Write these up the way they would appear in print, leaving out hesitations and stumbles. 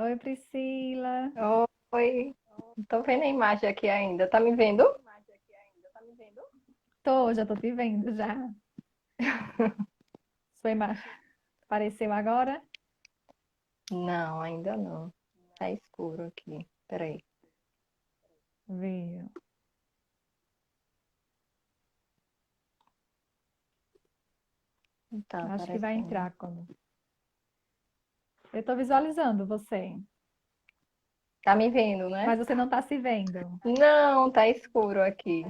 Oi, Priscila. Oi, não tô vendo a imagem aqui ainda. Tá me vendo? Já tô te vendo já. Sua imagem apareceu agora? Não, ainda não. Tá escuro aqui. Peraí. Viu. Não tá Acho que vai aparecendo. entrar quando. Eu tô visualizando você, Tá me vendo, né? mas você não tá se vendo. Não, tá escuro aqui.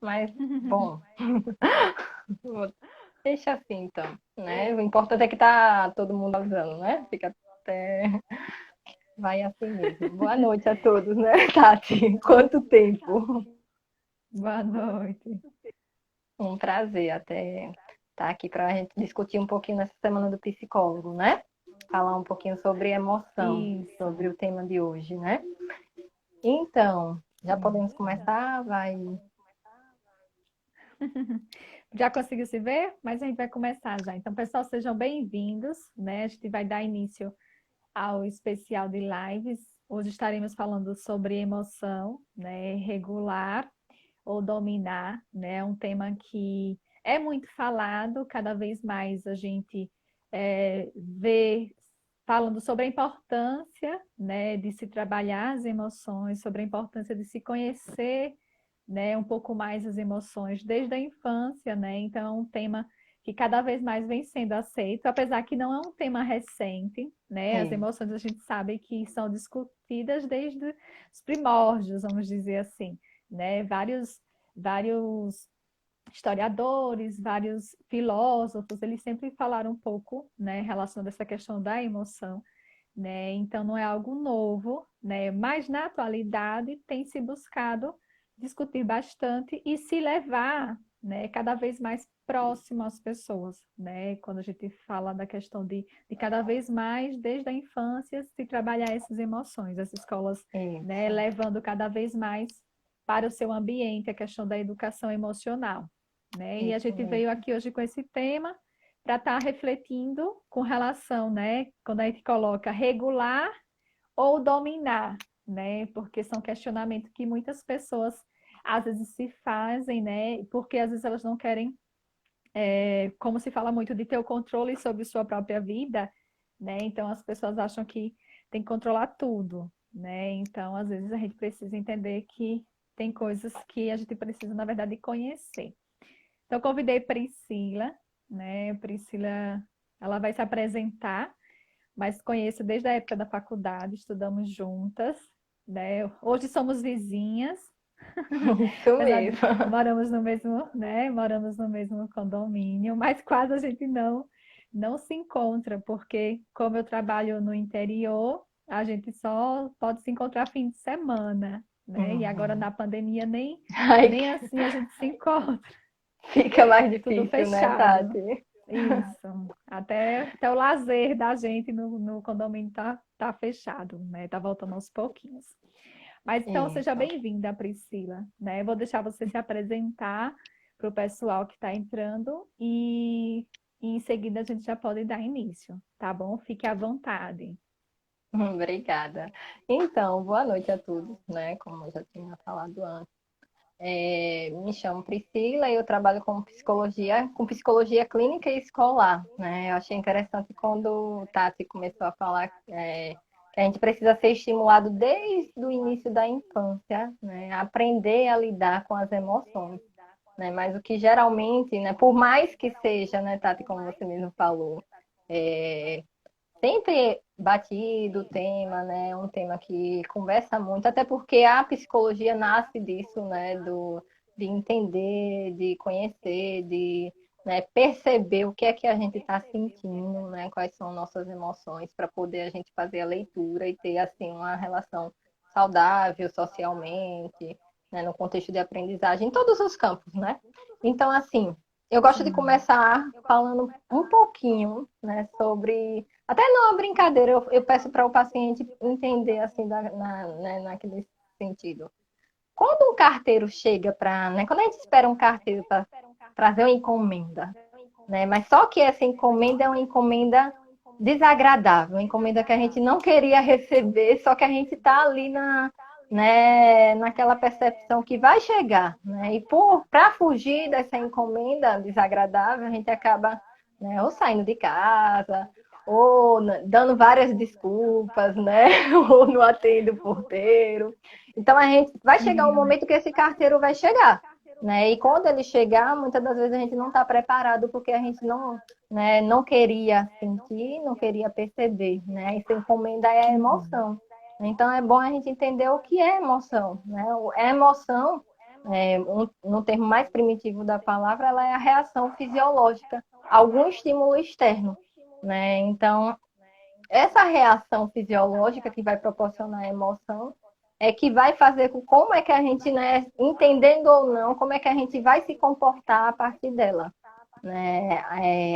Mas, bom, deixa assim então, né? O importante é que tá todo mundo usando, né? Fica até... Vai assim mesmo. Boa noite a todos, né, Tati? Quanto tempo? Boa noite. Um prazer até estar aqui para a gente discutir um pouquinho nessa semana do psicólogo, né? Falar um pouquinho sobre emoção, Isso, sobre o tema de hoje, né? Então, já podemos isso. começar? Vai. Já conseguiu se ver? Mas a gente vai começar já. Então, pessoal, sejam bem-vindos, né? A gente vai dar início ao especial de lives. Hoje estaremos falando sobre emoção, né? Regular ou dominar, né? É um tema que é muito falado, cada vez mais a gente vê falando sobre a importância, né, de se trabalhar as emoções, sobre a importância de se conhecer, né, um pouco mais as emoções desde a infância, né? Então é um tema que cada vez mais vem sendo aceito, apesar que não é um tema recente, né? As É, emoções a gente sabe que são discutidas desde os primórdios, vamos dizer assim, né? Vários historiadores, vários filósofos, eles sempre falaram um pouco, né, relacionado a essa questão da emoção, né? Então não é algo novo, né? Mas na atualidade tem se buscado discutir bastante e se levar, né, cada vez mais próximo às pessoas, né? Quando a gente fala da questão de cada vez mais, desde a infância, se trabalhar essas emoções, as escolas, né, isso, levando cada vez mais para o seu ambiente a questão da educação emocional, né? E a isso gente veio mesmo. aqui hoje com esse tema para estar refletindo com relação, né? Quando a gente coloca regular ou dominar, né? Porque são questionamentos que muitas pessoas às vezes se fazem, né? Porque às vezes elas não querem, como se fala muito de ter o controle sobre sua própria vida, né? Então as pessoas acham que tem que controlar tudo, né? Então às vezes a gente precisa entender que tem coisas que a gente precisa, na verdade, conhecer. Então, eu convidei Priscila, né? Priscila, ela vai se apresentar, mas conheço desde a época da faculdade, estudamos juntas, né? Hoje somos vizinhas, Isso apesar de mesmo. moramos no mesmo, né? Moramos no mesmo condomínio, mas quase a gente não se encontra, porque como eu trabalho no interior, a gente só pode se encontrar fim de semana, né? E agora Uhum. na pandemia Ai, nem assim a gente se encontra, fica mais tudo difícil, né, fechado. Tati? Isso. Até o lazer da gente no condomínio tá fechado, né? Tá voltando aos pouquinhos. Mas então seja Isso. bem-vinda, Priscila, né? Eu vou deixar você se apresentar para o pessoal que está entrando e em seguida a gente já pode dar início, tá bom? Fique à vontade. Obrigada. Então, boa noite a todos, né? Como eu já tinha falado antes. Me chamo Priscila e eu trabalho com psicologia clínica e escolar, né? Eu achei interessante quando o Tati começou a falar que a gente precisa ser estimulado desde o início da infância, né? Aprender a lidar com as emoções, né? Mas o que geralmente, né? Por mais que seja, né, Tati, como você mesmo falou, é, sempre batido o tema, né? Um tema que conversa muito, até porque a psicologia nasce disso, né? De entender, de conhecer, de né, perceber o que é a gente está sentindo, né? Quais são nossas emoções, para poder a gente fazer a leitura e ter assim uma relação saudável socialmente, né? No contexto de aprendizagem, em todos os campos, né? Então, assim, eu gosto de Sim. começar falando um pouquinho, né, sobre até não é brincadeira, eu peço para o paciente entender assim, né, naquele sentido. Quando um carteiro chega para, né, quando a gente espera um carteiro para trazer uma encomenda, né, mas só que essa encomenda é uma encomenda desagradável, uma encomenda que a gente não queria receber, só que a gente está ali naquela percepção que vai chegar, né? E para fugir dessa encomenda desagradável, a gente acaba, né, ou saindo de casa, ou dando várias desculpas, né? Ou não atende o porteiro. Então a gente vai chegar um momento que esse carteiro vai chegar, né? E quando ele chegar, muitas das vezes a gente não está preparado porque a gente não, né, não queria sentir, não queria perceber, né? Essa encomenda é a emoção. Então é bom a gente entender o que é emoção, né? A emoção, no termo mais primitivo da palavra, ela é a reação fisiológica a algum estímulo externo, né? Então essa reação fisiológica que vai proporcionar a emoção é que vai fazer com como é que a gente, né, entendendo ou não, como é que a gente vai se comportar a partir dela, né?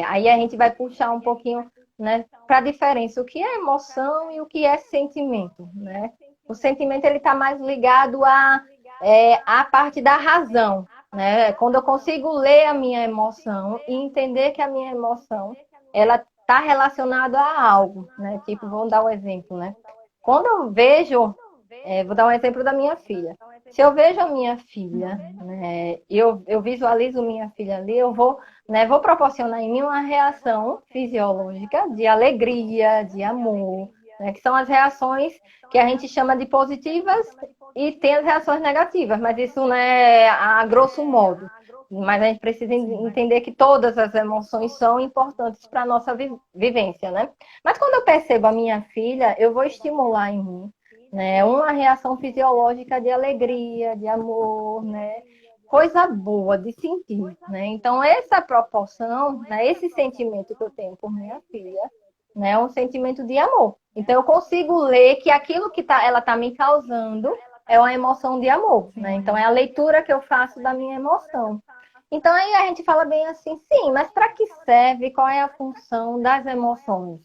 Aí a gente vai puxar um pouquinho, né, para a diferença, o que é emoção e o que é sentimento, né? O sentimento ele está mais ligado à parte da razão, né? Quando eu consigo ler a minha emoção e entender que a minha emoção ela está relacionada a algo, né? Tipo, vamos dar um exemplo, né? Quando eu vejo, vou dar um exemplo da minha filha. Se eu vejo a minha filha, né, eu visualizo minha filha ali, eu vou, né, vou proporcionar em mim uma reação fisiológica de alegria, de amor, né, que são as reações que a gente chama de positivas e tem as reações negativas, mas isso, né, a grosso modo. Mas a gente precisa entender que todas as emoções são importantes para a nossa vivência, né? Mas quando eu percebo a minha filha, eu vou estimular em mim, né, uma reação fisiológica de alegria, de amor, né? Coisa boa de sentir, né? Então, essa proporção, né, esse sentimento que eu tenho por minha filha, né, é um sentimento de amor. Então, eu consigo ler que aquilo que ela está me causando é uma emoção de amor, né? Então, é a leitura que eu faço da minha emoção. Então, aí a gente fala bem assim, sim, mas para que serve? Qual é a função das emoções?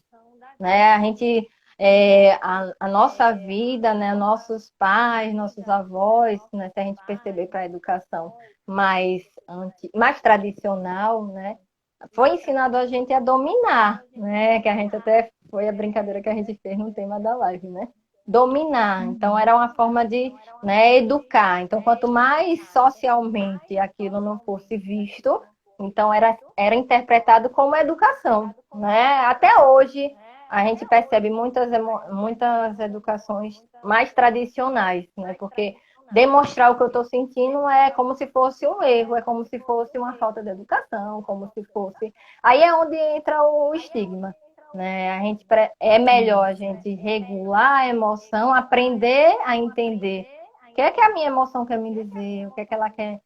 Né? A gente, a nossa vida, né? Nossos pais, nossos avós, né? Se a gente perceber para a educação mais tradicional, né? Foi ensinado a gente a dominar, né? Que a gente até foi a brincadeira que a gente fez no tema da live, né? Dominar. Então, era uma forma de, né, educar. Então, quanto mais socialmente aquilo não fosse visto, então era interpretado como educação, né? Até hoje, a gente percebe muitas educações mais tradicionais, né? Porque demonstrar o que eu estou sentindo é como se fosse um erro, é como se fosse uma falta de educação, como se fosse. Aí é onde entra o estigma, né? É melhor a gente regular a emoção, aprender a entender o que é que a minha emoção quer me dizer, o que é que ela quer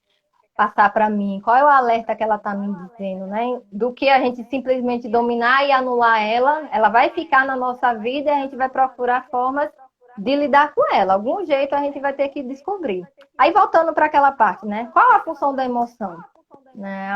passar para mim, qual é o alerta que ela está me dizendo, né? Do que a gente simplesmente dominar e anular ela vai ficar na nossa vida e a gente vai procurar formas de lidar com ela. Algum jeito a gente vai ter que descobrir. Aí voltando para aquela parte, né? Qual a função da emoção? Né?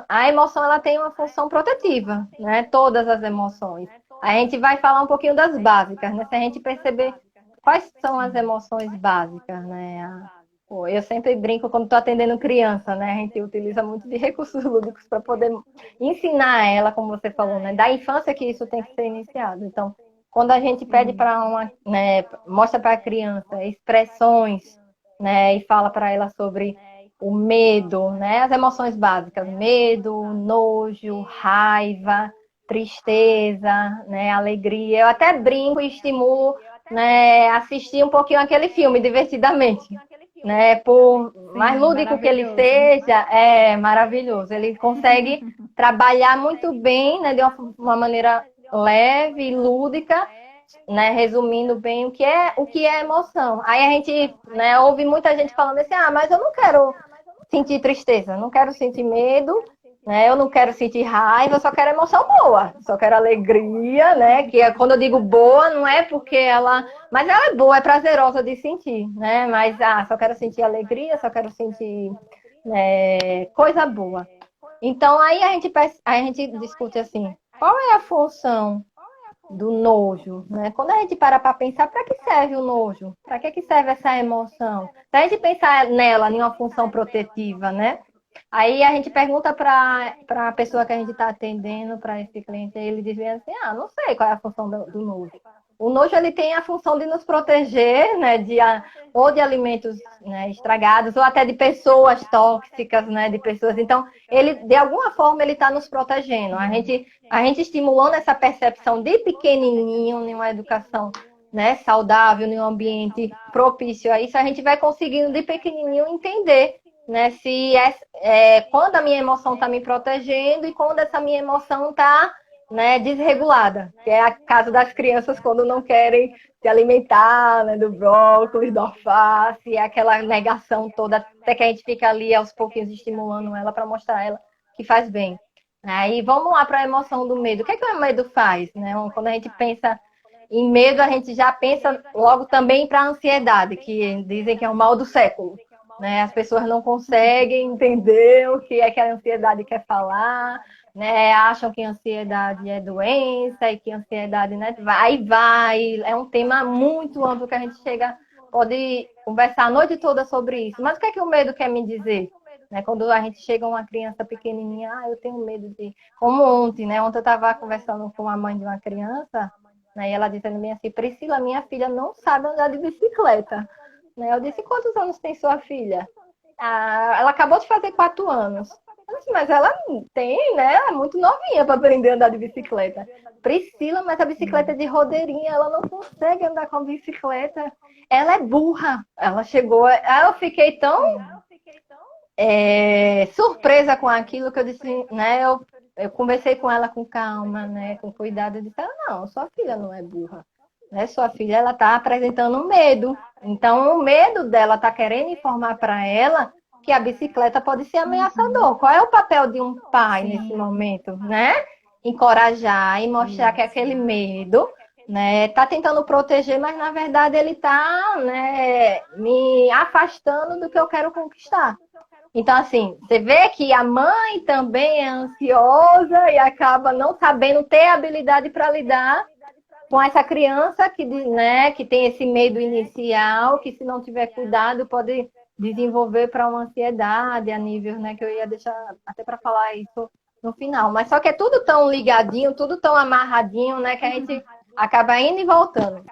A emoção ela tem uma função protetiva, né? Todas as emoções. A gente vai falar um pouquinho das básicas, né? Se a gente perceber quais são as emoções básicas, né? Pô, eu sempre brinco quando estou atendendo criança, né? A gente utiliza muito de recursos lúdicos para poder ensinar ela, como você falou, né? Da infância que isso tem que ser iniciado. Então, quando a gente pede para né, mostra para a criança expressões, né, e fala para ela sobre o medo, né, as emoções básicas, medo, nojo, raiva, tristeza, né, alegria. Eu até brinco e estimulo, né, assistir um pouquinho aquele filme divertidamente, né, por mais lúdico que ele seja, é maravilhoso. Ele consegue trabalhar muito bem, né, de uma maneira leve e lúdica, né, resumindo bem o que é emoção. Aí a gente, né, ouve muita gente falando assim, mas eu não quero sentir tristeza, não quero sentir medo, né, eu não quero sentir raiva, eu só quero emoção boa, só quero alegria, né, que quando eu digo boa, não é porque mas ela é boa, é prazerosa de sentir, né, mas só quero sentir alegria, só quero sentir, né, coisa boa. Então aí a gente discute assim, qual é a função do nojo, né? Quando a gente para pensar, para que serve o nojo? Para que serve essa emoção? Se a gente pensar nela em uma função protetiva, né? Aí a gente pergunta para a pessoa que a gente está atendendo, para esse cliente, ele diz assim, não sei qual é a função do nojo. O nojo ele tem a função de nos proteger, né, ou de alimentos, né, estragados, ou até de pessoas tóxicas, né, de pessoas. Então, ele, de alguma forma, ele está nos protegendo. A gente estimulando essa percepção de pequenininho em uma educação, né, saudável, em um ambiente propício a isso, a gente vai conseguindo de pequenininho entender, né, se quando a minha emoção está me protegendo e quando essa minha emoção está, né, desregulada, que é a caso das crianças quando não querem se alimentar, né, do brócolis, do alface, aquela negação toda, até que a gente fica ali aos pouquinhos estimulando ela para mostrar a ela que faz bem. Aí vamos lá para a emoção do medo. O que é que o medo faz? Né? Quando a gente pensa em medo, a gente já pensa logo também para a ansiedade, que dizem que é o mal do século. Né? As pessoas não conseguem entender o que é que a ansiedade quer falar, né? Acham que a ansiedade é doença e que a ansiedade, né, vai. É um tema muito amplo que a gente pode conversar a noite toda sobre isso. Mas o que é que o medo quer me dizer? Né? Quando a gente chega a uma criança pequenininha, eu tenho medo de... Como ontem, né? Ontem eu estava conversando com a mãe de uma criança, né? E ela dizendo bem assim, Priscila, minha filha não sabe andar de bicicleta. Né? Eu disse, quantos anos tem sua filha? Ela acabou de fazer 4 anos. Eu disse, mas ela tem, né? Ela é muito novinha para aprender a andar de bicicleta. Priscila, mas a bicicleta é de rodeirinha, ela não consegue andar com a bicicleta. Ela é burra. Ela chegou. Aí eu fiquei tão surpresa com aquilo que eu disse, né? Eu conversei com ela com calma, né? Com cuidado. Eu disse, não, sua filha não é burra. Né? Sua filha, ela está apresentando medo. Então, o medo dela está querendo informar para ela que a bicicleta pode ser ameaçador. Qual é o papel de um pai nesse momento, né? Encorajar e mostrar que aquele medo, né, tá tentando proteger, mas na verdade ele está, né, me afastando do que eu quero conquistar. Então, assim, você vê que a mãe também é ansiosa e acaba não sabendo ter habilidade para lidar com essa criança né, que tem esse medo inicial, que se não tiver cuidado pode desenvolver para uma ansiedade a nível, né, que eu ia deixar até para falar isso no final. Mas só que é tudo tão ligadinho, tudo tão amarradinho, né, que a gente acaba indo e voltando.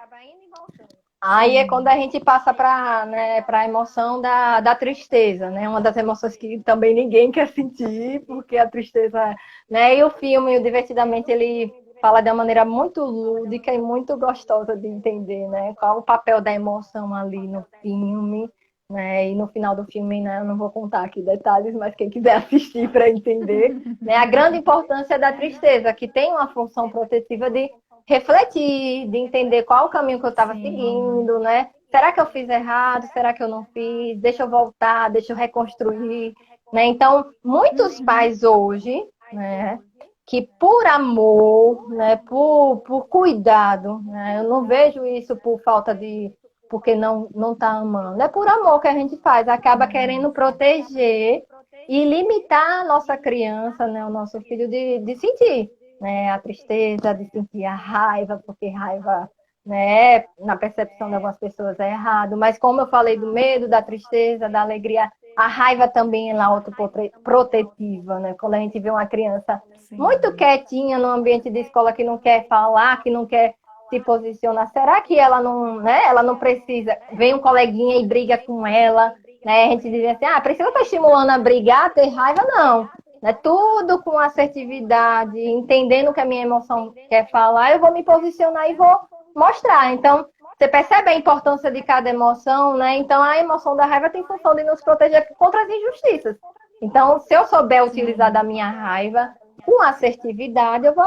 Aí é quando a gente passa para, né, a emoção da tristeza, né? Uma das emoções que também ninguém quer sentir, porque a tristeza, né? E o filme, o Divertidamente, ele fala de uma maneira muito lúdica e muito gostosa de entender, né? Qual o papel da emoção ali no filme, né? E no final do filme, né? Eu não vou contar aqui detalhes, mas quem quiser assistir para entender, né? A grande importância da tristeza, que tem uma função protetiva de refletir, de entender qual o caminho que eu estava seguindo, né? Será que eu fiz errado? Será que eu não fiz? Deixa eu voltar, deixa eu reconstruir, né? Então, muitos pais hoje, né, que por amor, né, por cuidado, né, eu não vejo isso por falta de, porque não está amando, é por amor que a gente faz, acaba querendo proteger e limitar a nossa criança, né, o nosso filho de sentir, né, a tristeza, de sentir a raiva, porque raiva, né, na percepção de algumas pessoas é errado, mas como eu falei do medo, da tristeza, da alegria, a raiva também é lá autoprotetiva, né? Quando a gente vê uma criança muito quietinha no ambiente de escola que não quer falar, que não quer se posicionar, será que ela não, né? Ela não precisa, vem um coleguinha e briga com ela, né? A gente diz assim, precisa estar estimulando a brigar, a ter raiva, não. Né? Tudo com assertividade, entendendo que a minha emoção quer falar, eu vou me posicionar e vou mostrar. Então, você percebe a importância de cada emoção, né? Então, a emoção da raiva tem função de nos proteger contra as injustiças. Então, se eu souber utilizar da minha raiva com assertividade, eu vou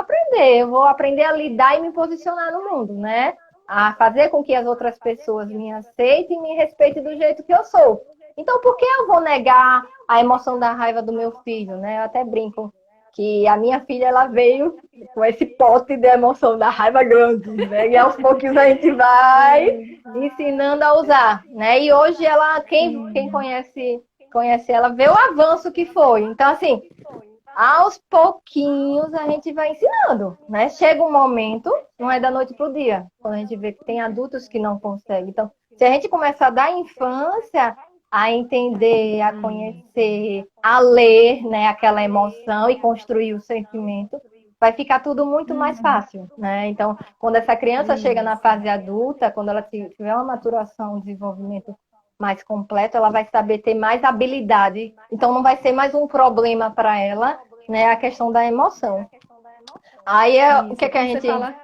aprender a lidar e me posicionar no mundo, né? A fazer com que as outras pessoas me aceitem e me respeitem do jeito que eu sou. Então, por que eu vou negar a emoção da raiva do meu filho, né? Eu até brinco que a minha filha, ela veio com esse pote de emoção da raiva grande, né? E aos pouquinhos a gente vai ensinando a usar, né? E hoje ela, quem conhece ela, vê o avanço que foi. Então, assim, aos pouquinhos a gente vai ensinando, né? Chega um momento, não é da noite pro dia, quando a gente vê que tem adultos que não conseguem. Então, se a gente começar da infância, a entender, a Hum. conhecer, a ler, né, aquela emoção e construir o sentimento, vai ficar tudo muito mais Uhum. fácil, né? Então, quando essa criança chega na Isso. fase adulta, quando ela tiver uma maturação, um desenvolvimento mais completo, ela vai saber ter mais habilidade. Então, não vai ser mais um problema para ela, né, a questão da emoção. Aí, o que Isso. é que a Quando você gente... fala,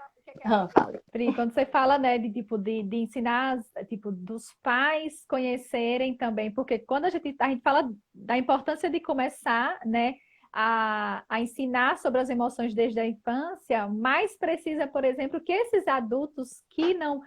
Fala. Pri, quando você fala, né, de tipo de ensinar, tipo, dos pais conhecerem também, porque quando a gente fala da importância de começar, né, a ensinar sobre as emoções desde a infância, mais precisa, por exemplo, que esses adultos que não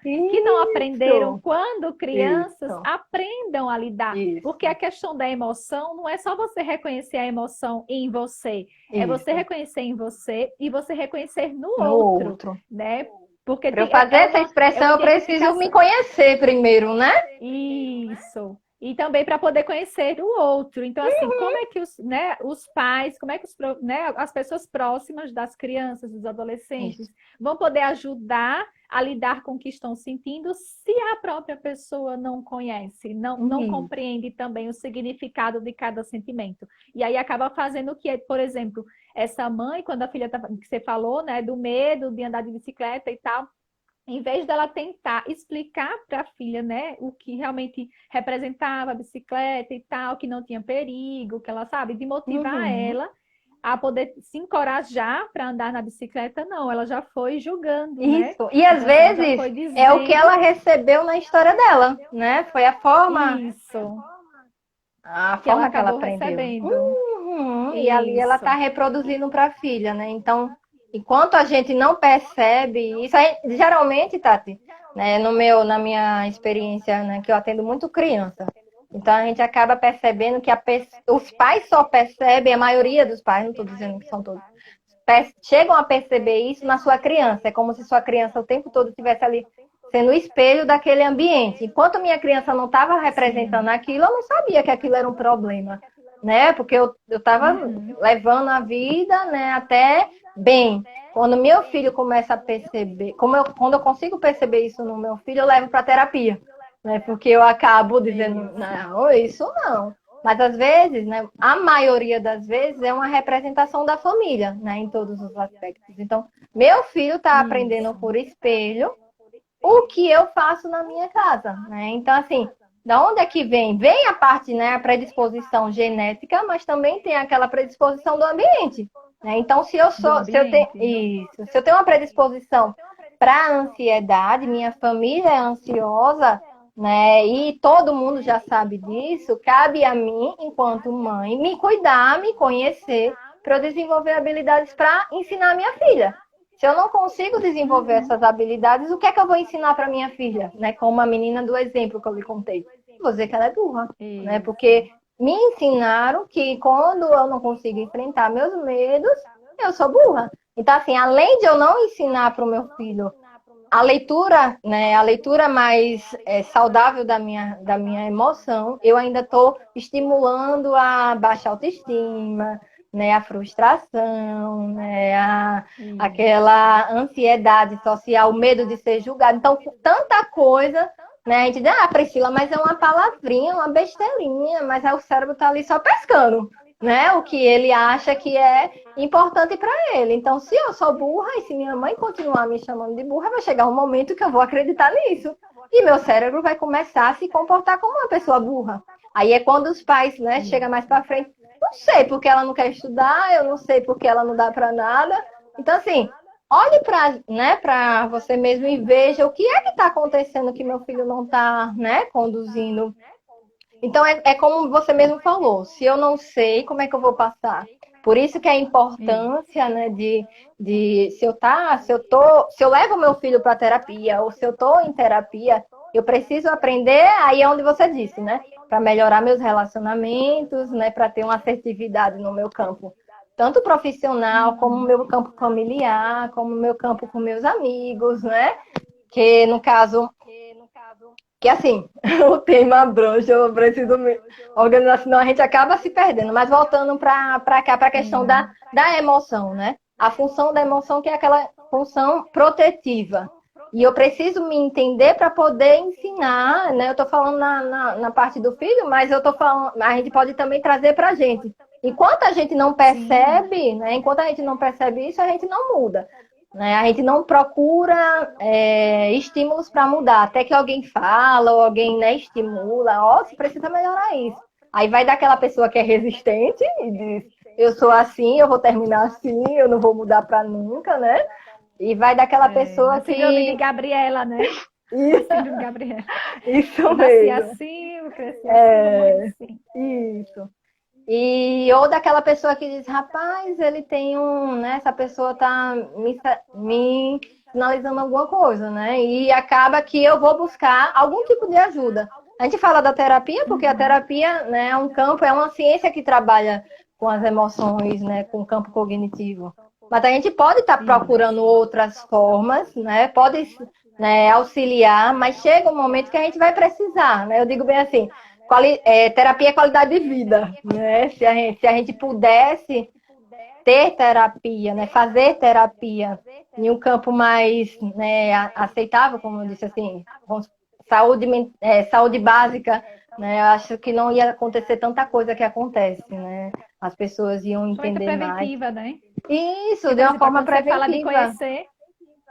aprenderam Isso, quando crianças isso, aprendam a lidar. Porque a isso, questão da emoção não é só você reconhecer a emoção em você, é você isso. reconhecer em você e você reconhecer no No outro, outro. né? Porque Para eu é fazer é essa uma, é expressão, uma eu preciso me identificação. conhecer primeiro, né? Isso. E também para poder conhecer o outro. Então, assim, como é que os, né, os pais, como é que né, as pessoas próximas das crianças, dos Isso. adolescentes, vão poder ajudar a lidar com o que estão sentindo se a própria pessoa não conhece, não Isso. compreende também o significado de cada sentimento. E aí acaba fazendo o que, por exemplo, essa mãe, quando a filha que você falou, né, do medo de andar de bicicleta e tal, em vez dela tentar explicar para a filha, né, o que realmente representava a bicicleta e tal, que não tinha perigo, que ela sabe, de motivar Uhum. ela a poder se encorajar para andar na bicicleta, não, ela já foi julgando, né? Isso. E às Então, assim, ela já vezes foi é o que dizendo ela recebeu na história dela, né? Foi isso a que ela forma que ela acabou aprendeu. recebendo. E ali ela está Isso. reproduzindo para a filha, né? Então, enquanto a gente não percebe isso, aí, geralmente, Tati, né, na minha experiência, né, que eu atendo muito criança, então a gente acaba percebendo que os pais só percebem, a maioria dos pais, não estou dizendo que são todos, chegam a perceber isso na sua criança. É como se sua criança o tempo todo estivesse ali sendo o espelho daquele ambiente. Enquanto minha criança não estava representando Sim. aquilo, eu não sabia que aquilo era um problema, né? Porque eu estava Uhum. levando a vida, né, até bem. Quando meu filho começa a perceber, quando eu consigo perceber isso no meu filho, eu levo para terapia, né? Porque eu acabo dizendo, Isso. não, isso não. Mas às vezes, né, a maioria das vezes é uma representação da família, né, em todos os aspectos. Então, meu filho está aprendendo Isso. por espelho o que eu faço na minha casa, né? Então, assim, da onde é que vem? Vem a parte, né, a predisposição genética, mas também tem aquela predisposição do ambiente, né? Então, Do se eu tenho ambiente. isso, se eu tenho uma predisposição para ansiedade, minha família é ansiosa, né? E todo mundo já sabe disso, cabe a mim, enquanto mãe, me cuidar, me conhecer, para eu desenvolver habilidades para ensinar a minha filha. Se eu não consigo desenvolver Uhum. essas habilidades, o que é que eu vou ensinar para minha filha? Né? Como a menina do exemplo que eu lhe contei. Vou dizer que ela é burra, né? Isso. Porque me ensinaram que quando eu não consigo enfrentar meus medos, eu sou burra. Então, assim, além de eu não ensinar para o meu filho a leitura, né, a leitura mais saudável da minha emoção, eu ainda estou estimulando a baixa autoestima, né, a frustração, né, Isso. aquela ansiedade social, o medo de ser julgado. Então, tanta coisa, né, a gente diz, Priscila, mas é uma palavrinha, uma besteirinha, mas aí o cérebro está ali só pescando, né, o que ele acha que é importante para ele. Então, se eu sou burra e se minha mãe continuar me chamando de burra, vai chegar um momento que eu vou acreditar nisso. E meu cérebro vai começar a se comportar como uma pessoa burra. Aí é quando os pais, né, chegam mais para frente. Não sei porque ela não quer estudar, eu não sei porque ela não dá para nada. Então, assim, olhe para, né, para você mesmo e veja o que é que está acontecendo que meu filho não está, né, conduzindo. Então, é como você mesmo falou, se eu não sei, como é que eu vou passar? Por isso que a Isso. importância, né, se eu levo meu filho para terapia ou se eu estou em terapia, eu preciso aprender, aí é onde você disse, né, para melhorar meus relacionamentos, né, para ter uma assertividade no meu campo, tanto profissional como no Uhum. meu campo familiar, como no meu campo com meus amigos, né? Que no caso que assim, o tema abrange, eu preciso me organizar, senão a gente acaba se perdendo. Mas voltando para cá, para a questão Sim. da emoção, né? A função da emoção que é aquela função protetiva. E eu preciso me entender para poder ensinar, né? Eu estou falando na parte do filho, mas eu estou falando, a gente pode também trazer para a gente. Enquanto a gente não Sim, percebe, né? Enquanto a gente não percebe isso, a gente não muda. Né? A gente não procura estímulos para mudar, até que alguém fala ou alguém, né, estimula, ó, você precisa melhorar isso. Aí vai daquela pessoa que é resistente e diz, eu sou assim, eu vou terminar assim, eu não vou mudar para nunca, né? E vai daquela pessoa na síndrome de que. Gabriela, né? Na síndrome de Gabriela. Isso Eu nasci mesmo. assim, eu cresci assim, vou morrer assim. Isso. E ou daquela pessoa que diz, rapaz, ele tem um, né? Essa pessoa tá me sinalizando alguma coisa, né? E acaba que eu vou buscar algum tipo de ajuda. A gente fala da terapia porque a Uhum. terapia, né, é um campo, é uma ciência que trabalha com as emoções, né, com o campo cognitivo. Mas a gente pode estar procurando Isso. outras formas, né? Pode, né, auxiliar, mas chega um momento que a gente vai precisar, né? Eu digo bem assim, terapia é qualidade de vida, né? Se a gente pudesse ter terapia, né? Fazer terapia em um campo mais, né, aceitável, como eu disse assim, saúde, saúde básica, né? Eu acho que não ia acontecer tanta coisa que acontece, né? As pessoas iam Principalmente a entender mais. preventiva, né? Isso, Porque, de por uma exemplo, forma preventiva.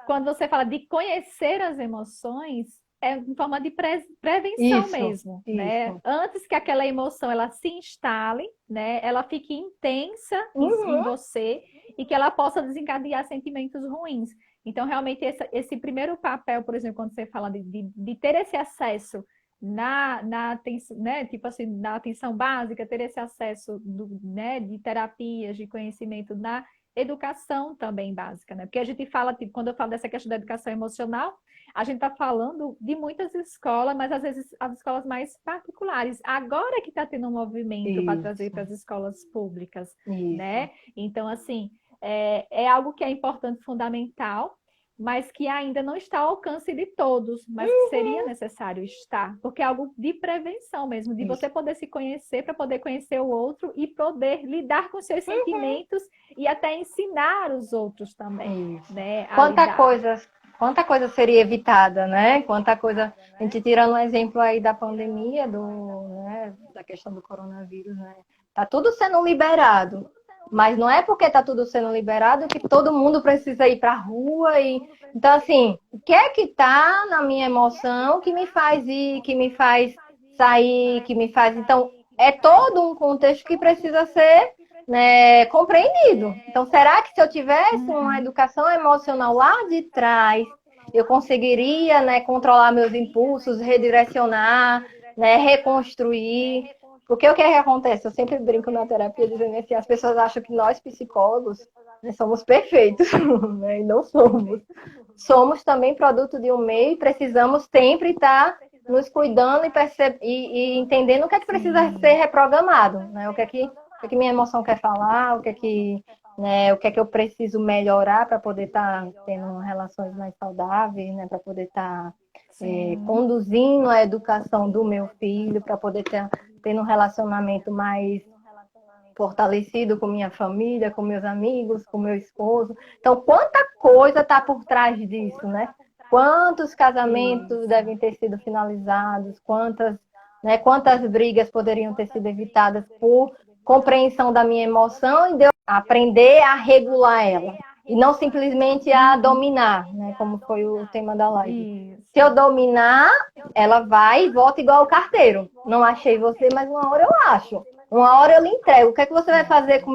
quando você fala de conhecer as emoções, é em forma de prevenção Isso, mesmo, né? isso. Antes que aquela emoção ela se instale, né? Ela fique intensa em Uhum, você e que ela possa desencadear sentimentos ruins. Então, realmente, esse primeiro papel, por exemplo, quando você fala de ter esse acesso na atenção, né? Tipo assim, na atenção básica, ter esse acesso né, de terapias, de conhecimento na educação também básica, né? Porque a gente fala, tipo, quando eu falo dessa questão da educação emocional, a gente está falando de muitas escolas, mas às vezes as escolas mais particulares. Agora que está tendo um movimento para trazer isso, para as escolas públicas, isso. né? Então, assim, é algo que é importante, fundamental, mas que ainda não está ao alcance de todos, mas que seria necessário estar, porque é algo de prevenção mesmo, de você Isso. poder se conhecer para poder conhecer o outro e poder lidar com seus sentimentos e até ensinar os outros também, Isso. né, a Quanta lidar. coisa, quanta coisa seria evitada, né? Quanta coisa. A gente tirando um exemplo aí da pandemia, né, da questão do coronavírus, né? Tá tudo sendo liberado. Mas não é porque está tudo sendo liberado que todo mundo precisa ir para a rua. Então, assim, o que é que está na minha emoção que me faz ir, que me faz sair, que me faz. Então, é todo um contexto que precisa ser, né, compreendido. Então, será que se eu tivesse uma Uhum. educação emocional lá de trás, eu conseguiria, né, controlar meus impulsos, redirecionar, né, reconstruir? Porque o que é que acontece? Eu sempre brinco na terapia dizendo assim, as pessoas acham que nós psicólogos, né, somos perfeitos, né, e não somos. Somos também produto de um meio e precisamos sempre estar nos cuidando e entendendo o que é que precisa ser Sim. reprogramado, né? O que minha emoção quer falar, né, o que é que eu preciso melhorar para poder estar tendo relações mais saudáveis, né, para poder estar Sim. conduzindo a educação do meu filho, para poder ter tendo um relacionamento mais fortalecido com minha família, com meus amigos, com meu esposo. Então, quanta coisa está por trás disso, né? Quantos casamentos Isso. devem ter sido finalizados, quantas brigas poderiam ter sido evitadas por compreensão da minha emoção e de eu aprender a regular ela. E não simplesmente a Uhum. dominar, né? Como foi o tema da live. Se Isso. eu dominar, ela vai e volta igual o carteiro. Não achei você, mas uma hora eu acho. Uma hora eu lhe entrego. O que é que você vai fazer com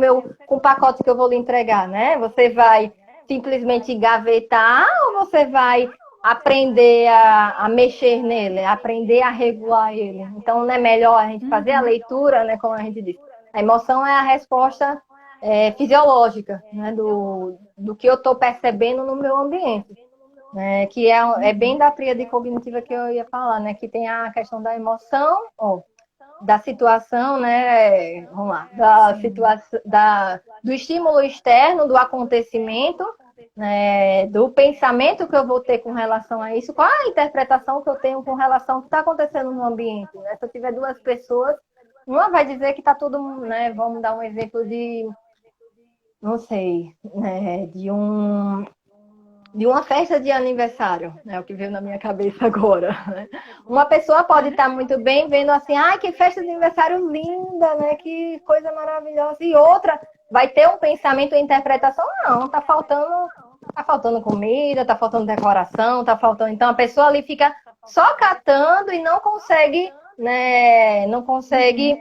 o pacote que eu vou lhe entregar, né? Você vai simplesmente gavetar ou você vai aprender a mexer nele, aprender a regular ele? Então, não é melhor a gente fazer a Uhum. leitura, né? Como a gente diz. A emoção é a resposta fisiológica, né? Do que eu estou percebendo no meu ambiente. Né, que é bem Uhum. da tríade cognitiva que eu ia falar, né? Que tem a questão da emoção, ó, da situação, né? Vamos lá, da Sim. situação, do estímulo externo, do acontecimento, né, do pensamento que eu vou ter com relação a isso, qual a interpretação que eu tenho com relação ao que está acontecendo no ambiente. Né? Se eu tiver duas pessoas, uma vai dizer que está todo mundo, né? Vamos dar um exemplo de, não sei, né, de um de uma festa de aniversário, é o que veio na minha cabeça agora, né? Uma pessoa pode estar muito bem vendo assim, ai, que festa de aniversário linda, né? Que coisa maravilhosa. E outra vai ter um pensamento e interpretação, não, tá faltando comida, tá faltando decoração, tá faltando. Então a pessoa ali fica só catando e não consegue, né? Não consegue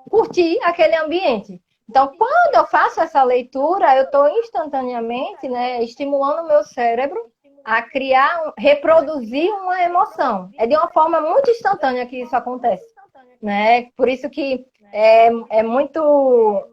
curtir aquele ambiente. Então, quando eu faço essa leitura, eu estou instantaneamente, né, estimulando o meu cérebro a criar, reproduzir uma emoção. É de uma forma muito instantânea que isso acontece, né? Por isso que é muito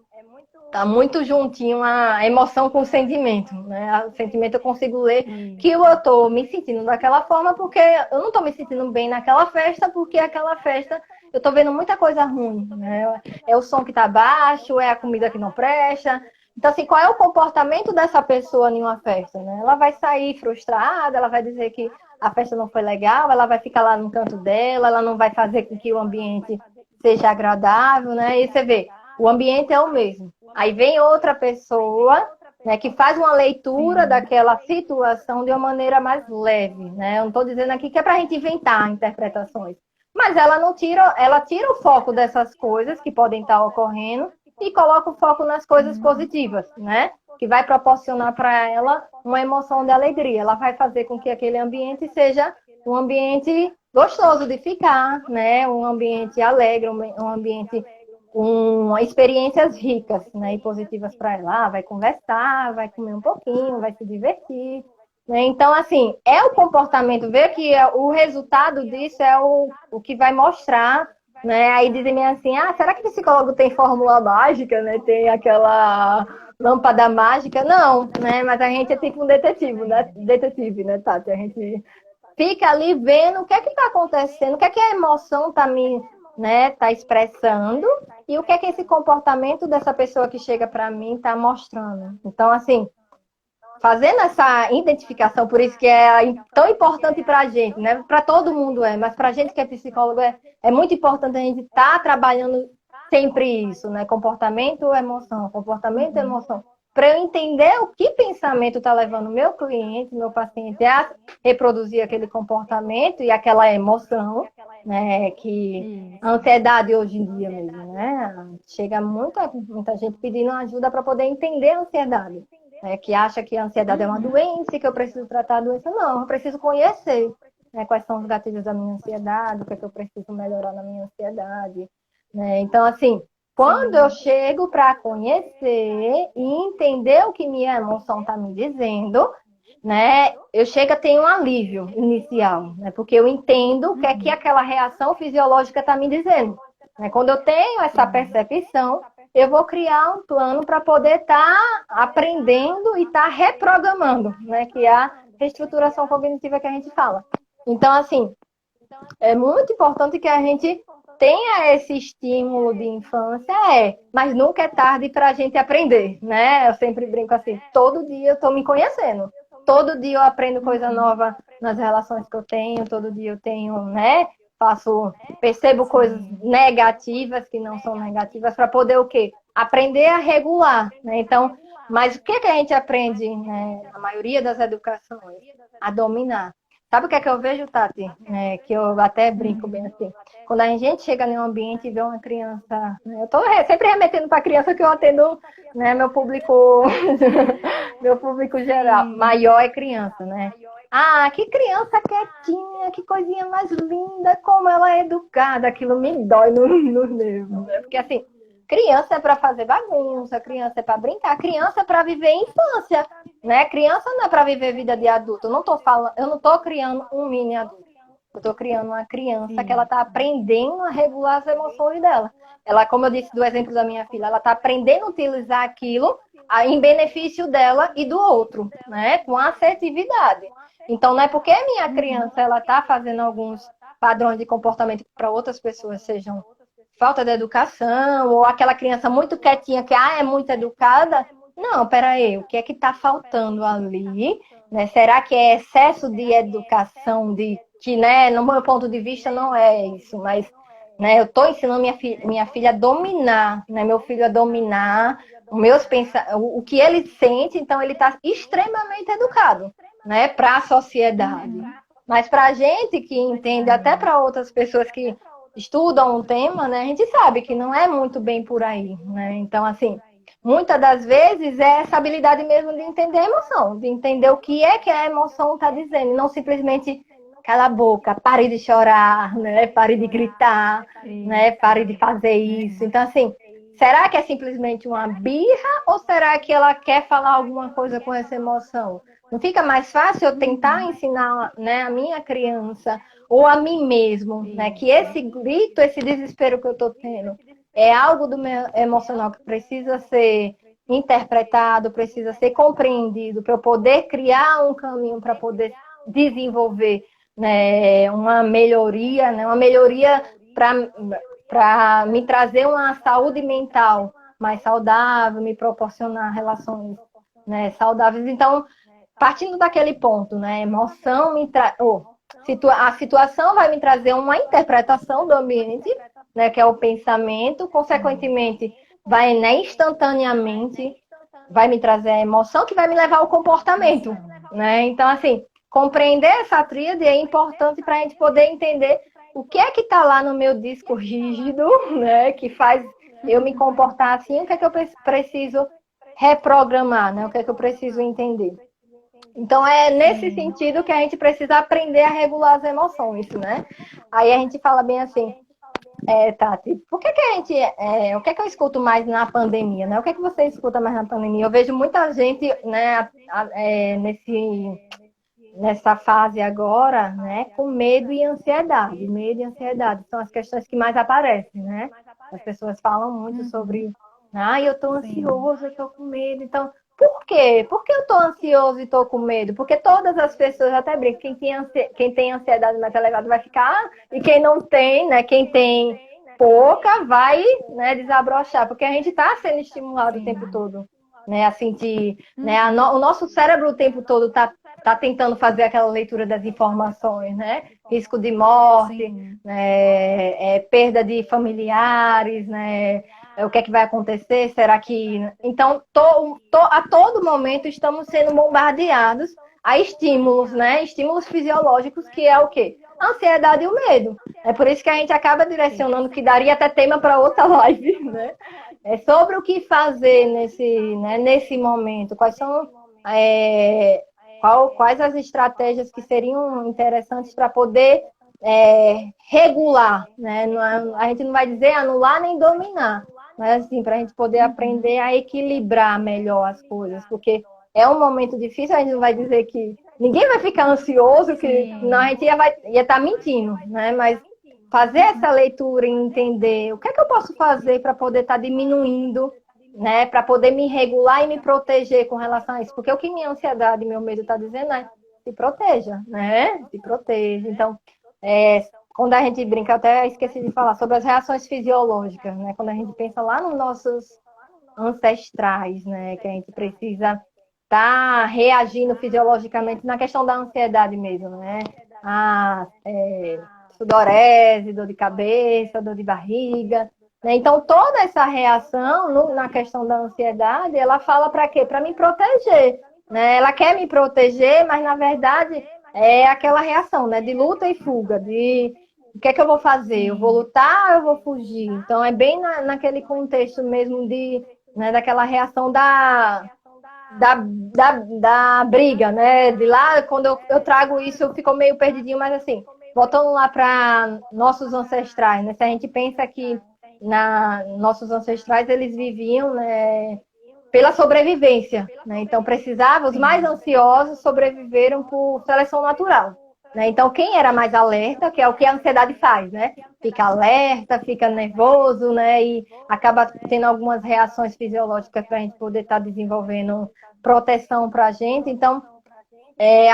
tá muito juntinho a emoção com o sentimento, né? O sentimento eu consigo ler que eu estou me sentindo daquela forma porque eu não estou me sentindo bem naquela festa, porque aquela festa eu estou vendo muita coisa ruim, né? É o som que está baixo, é a comida que não presta. Então, assim, qual é o comportamento dessa pessoa em uma festa, né? Ela vai sair frustrada, ela vai dizer que a festa não foi legal, ela vai ficar lá no canto dela, ela não vai fazer com que o ambiente seja agradável, né? E você vê, o ambiente é o mesmo. Aí vem outra pessoa, né, que faz uma leitura daquela situação de uma maneira mais leve, né? Eu não estou dizendo aqui que é para a gente inventar interpretações, mas ela tira o foco dessas coisas que podem estar ocorrendo e coloca o foco nas coisas positivas, né? Que vai proporcionar para ela uma emoção de alegria. Ela vai fazer com que aquele ambiente seja um ambiente gostoso de ficar, né? Um ambiente alegre, um ambiente com experiências ricas, né, e positivas para ela. Vai conversar, vai comer um pouquinho, vai se divertir, né? Então, assim, é o comportamento, ver que o resultado disso é o que vai mostrar, né? Aí dizem assim, será que psicólogo tem fórmula mágica, né? Tem aquela lâmpada mágica? Não, né? Mas a gente é tipo um detetive, né, Tati? A gente fica ali vendo o que é que está acontecendo, o que é que a emoção está né, tá expressando e o que é que esse comportamento dessa pessoa que chega para mim está mostrando. Então, assim, fazendo essa identificação, por isso que é tão importante para a gente, né? Para todo mundo mas para a gente que é psicólogo é muito importante a gente estar trabalhando sempre isso, né? Comportamento, emoção. Para eu entender o que pensamento está levando o meu cliente, meu paciente a reproduzir aquele comportamento e aquela emoção, né? Que a ansiedade hoje em dia mesmo, né? Chega muita gente pedindo ajuda para poder entender a ansiedade. Que acha que a ansiedade é uma doença e que eu preciso tratar a doença. Não, eu preciso conhecer, né, quais são os gatilhos da minha ansiedade, o que é que eu preciso melhorar na minha ansiedade. Né? Então, assim, quando eu chego para conhecer e entender o que minha emoção está me dizendo, né, eu chego a ter um alívio inicial, né, porque eu entendo o que é que aquela reação fisiológica está me dizendo. Né? Quando eu tenho essa percepção, eu vou criar um plano para poder estar aprendendo e estar reprogramando, né? Que é a reestruturação cognitiva que a gente fala. Então, assim, é muito importante que a gente tenha esse estímulo de infância, mas nunca é tarde para a gente aprender, né? Eu sempre brinco assim, todo dia eu estou me conhecendo. Todo dia eu aprendo coisa nova nas relações que eu tenho, todo dia eu tenho, né? Percebo coisas negativas que não são negativas para poder o quê? Aprender a regular, né? Então, mas o que é que a gente aprende, né, na maioria das educações? A dominar. Sabe o que é que eu vejo, Tati? Que eu até brinco bem assim. Quando a gente chega em um ambiente e vê uma criança, né, eu estou sempre remetendo para a criança que eu atendo, né, meu público geral, maior é criança, né? Que criança quietinha, que coisinha mais linda, como ela é educada, aquilo me dói nos nervos, né? Porque assim, criança é para fazer bagunça, criança é para brincar, criança é para viver infância, né? Criança não é para viver vida de adulto. Eu não estou criando um mini adulto. Eu estou criando uma criança que ela está aprendendo a regular as emoções dela. Ela, como eu disse do exemplo da minha filha, ela está aprendendo a utilizar aquilo em benefício dela e do outro, né? Com assertividade. Então, não é porque a minha criança ela está fazendo alguns padrões de comportamento que para outras pessoas sejam falta de educação, ou aquela criança muito quietinha que é muito educada. Não, peraí, o que é que está faltando ali? Né? Será que é excesso de educação, que, né, no meu ponto de vista, não é isso, mas né, eu estou ensinando minha filha a dominar, né, meu filho a dominar o que ele sente, então ele está extremamente educado. né, para a sociedade. Mas para a gente que entende, até para outras pessoas que estudam um tema, né, a gente sabe que não é muito bem por aí, né? Então, assim, muitas das vezes é essa habilidade mesmo de entender a emoção, de entender o que é que a emoção está dizendo, e não simplesmente cala a boca, pare de chorar, né? Pare de gritar, né? Pare de fazer isso. Então, assim, será que é simplesmente uma birra ou será que ela quer falar alguma coisa com essa emoção? Não fica mais fácil eu tentar ensinar, né, a minha criança ou a mim mesmo, né, que esse grito, esse desespero que eu estou tendo é algo do meu emocional que precisa ser interpretado, precisa ser compreendido para eu poder criar um caminho para poder desenvolver, né, uma melhoria para me trazer uma saúde mental mais saudável, me proporcionar relações, né, saudáveis. Então, partindo daquele ponto, né, emoção a situação vai me trazer uma interpretação do ambiente, né, que é o pensamento, consequentemente, vai, né, instantaneamente, vai me trazer a emoção que vai me levar ao comportamento, né? Então, assim, compreender essa tríade é importante para a gente poder entender o que é que está lá no meu disco rígido, né, que faz eu me comportar assim, o que é que eu preciso reprogramar, né, o que é que eu preciso entender. Então, é nesse sentido que a gente precisa aprender a regular as emoções, né? Aí a gente fala bem assim, Tati, por que a gente, o que é que eu escuto mais na pandemia, né? O que é que você escuta mais na pandemia? Eu vejo muita gente, né, nessa fase agora, né, com medo e ansiedade. Medo e ansiedade são as questões que mais aparecem, né? As pessoas falam muito sobre, eu estou ansioso, eu estou com medo. Então, por quê? Por que eu estou ansioso e estou com medo? Porque todas as pessoas até brincam, quem tem ansiedade mais elevada vai ficar, e quem não tem, né, quem tem pouca vai, né, desabrochar, porque a gente está sendo estimulado o tempo todo, né, a sentir, né, o nosso cérebro o tempo todo está tentando fazer aquela leitura das informações, né? Risco de morte, né? Perda de familiares, né? O que é que vai acontecer? Será que... Então, a todo momento estamos sendo bombardeados a estímulos, né? Estímulos fisiológicos, que é o quê? A ansiedade e o medo. É por isso que a gente acaba direcionando, que daria até tema para outra live, né? É sobre o que fazer nesse momento. Quais são... quais as estratégias que seriam interessantes para poder regular, né? A gente não vai dizer anular nem dominar, mas assim, para a gente poder aprender a equilibrar melhor as coisas, porque é um momento difícil, a gente não vai dizer que ninguém vai ficar ansioso, que não, a gente ia estar mentindo, né? Mas fazer essa leitura e entender o que é que eu posso fazer para poder estar diminuindo, né, para poder me regular e me proteger com relação a isso. Porque o que minha ansiedade e meu medo está dizendo é se proteja, né? Se proteja. Então, quando a gente brinca, até esqueci de falar sobre as reações fisiológicas, né? Quando a gente pensa lá nos nossos ancestrais, né, que a gente precisa estar reagindo fisiologicamente na questão da ansiedade mesmo, né? Sudorese, dor de cabeça, dor de barriga. Então, toda essa reação na questão da ansiedade, ela fala para quê? Para me proteger, né? Ela quer me proteger, mas, na verdade, é aquela reação, né? De luta e fuga, de o que é que eu vou fazer? Eu vou lutar ou eu vou fugir? Então, é bem naquele contexto mesmo né, daquela reação da briga, né? De lá, quando eu trago isso, eu fico meio perdidinho, mas assim, voltando lá para nossos ancestrais, né? Se a gente pensa que nossos ancestrais, eles viviam, né, pela sobrevivência, né? Então, os mais ansiosos sobreviveram por seleção natural, né? Então, quem era mais alerta, que é o que a ansiedade faz, né? Fica alerta, fica nervoso, né? E acaba tendo algumas reações fisiológicas para a gente poder estar desenvolvendo proteção para a gente. Então,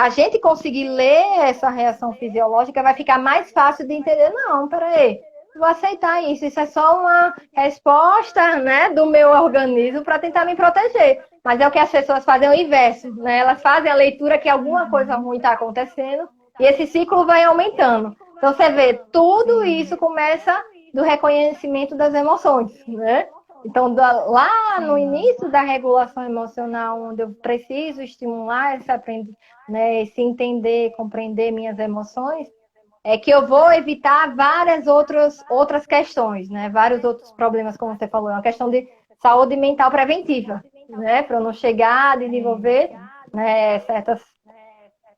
a gente conseguir ler essa reação fisiológica vai ficar mais fácil de entender. Não, peraí, vou aceitar isso. Isso é só uma resposta, né, do meu organismo para tentar me proteger. Mas é o que as pessoas fazem o inverso, né? Elas fazem a leitura que alguma coisa ruim está acontecendo e esse ciclo vai aumentando. Então, você vê, tudo isso começa do reconhecimento das emoções, né? Então, lá no início da regulação emocional, onde eu preciso estimular né, esse entender, compreender minhas emoções, é que eu vou evitar várias outras questões, né? Vários outros problemas, como você falou. É uma questão de saúde mental preventiva, né? Para eu não chegar a desenvolver, né, certas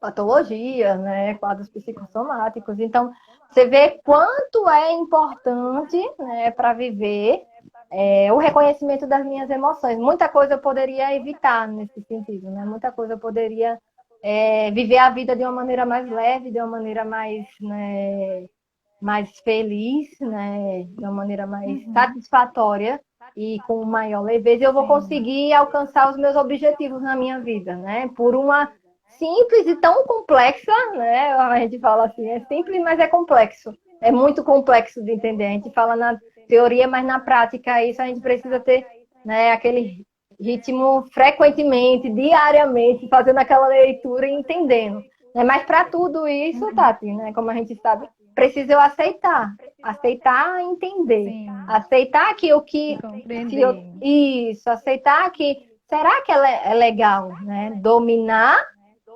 patologias, né? Quadros psicossomáticos. Então, você vê quanto é importante, né, para viver o reconhecimento das minhas emoções. Muita coisa eu poderia evitar nesse sentido, né? Muita coisa eu poderia viver a vida de uma maneira mais leve, de uma maneira mais, né, mais feliz, né, de uma maneira mais satisfatória e com maior leveza, eu vou conseguir alcançar os meus objetivos na minha vida, né? Por uma simples e tão complexa, né? A gente fala assim, é simples, mas é complexo. É muito complexo de entender. A gente fala na teoria, mas na prática isso a gente precisa ter, né, aquele ritmo frequentemente, diariamente, fazendo aquela leitura e entendendo. Né? Mas para tudo isso, Tati, né, como a gente sabe, precisa eu aceitar entender. Sim. Aceitar que o que... Isso, aceitar que... Será que ela é legal, né? Dominar,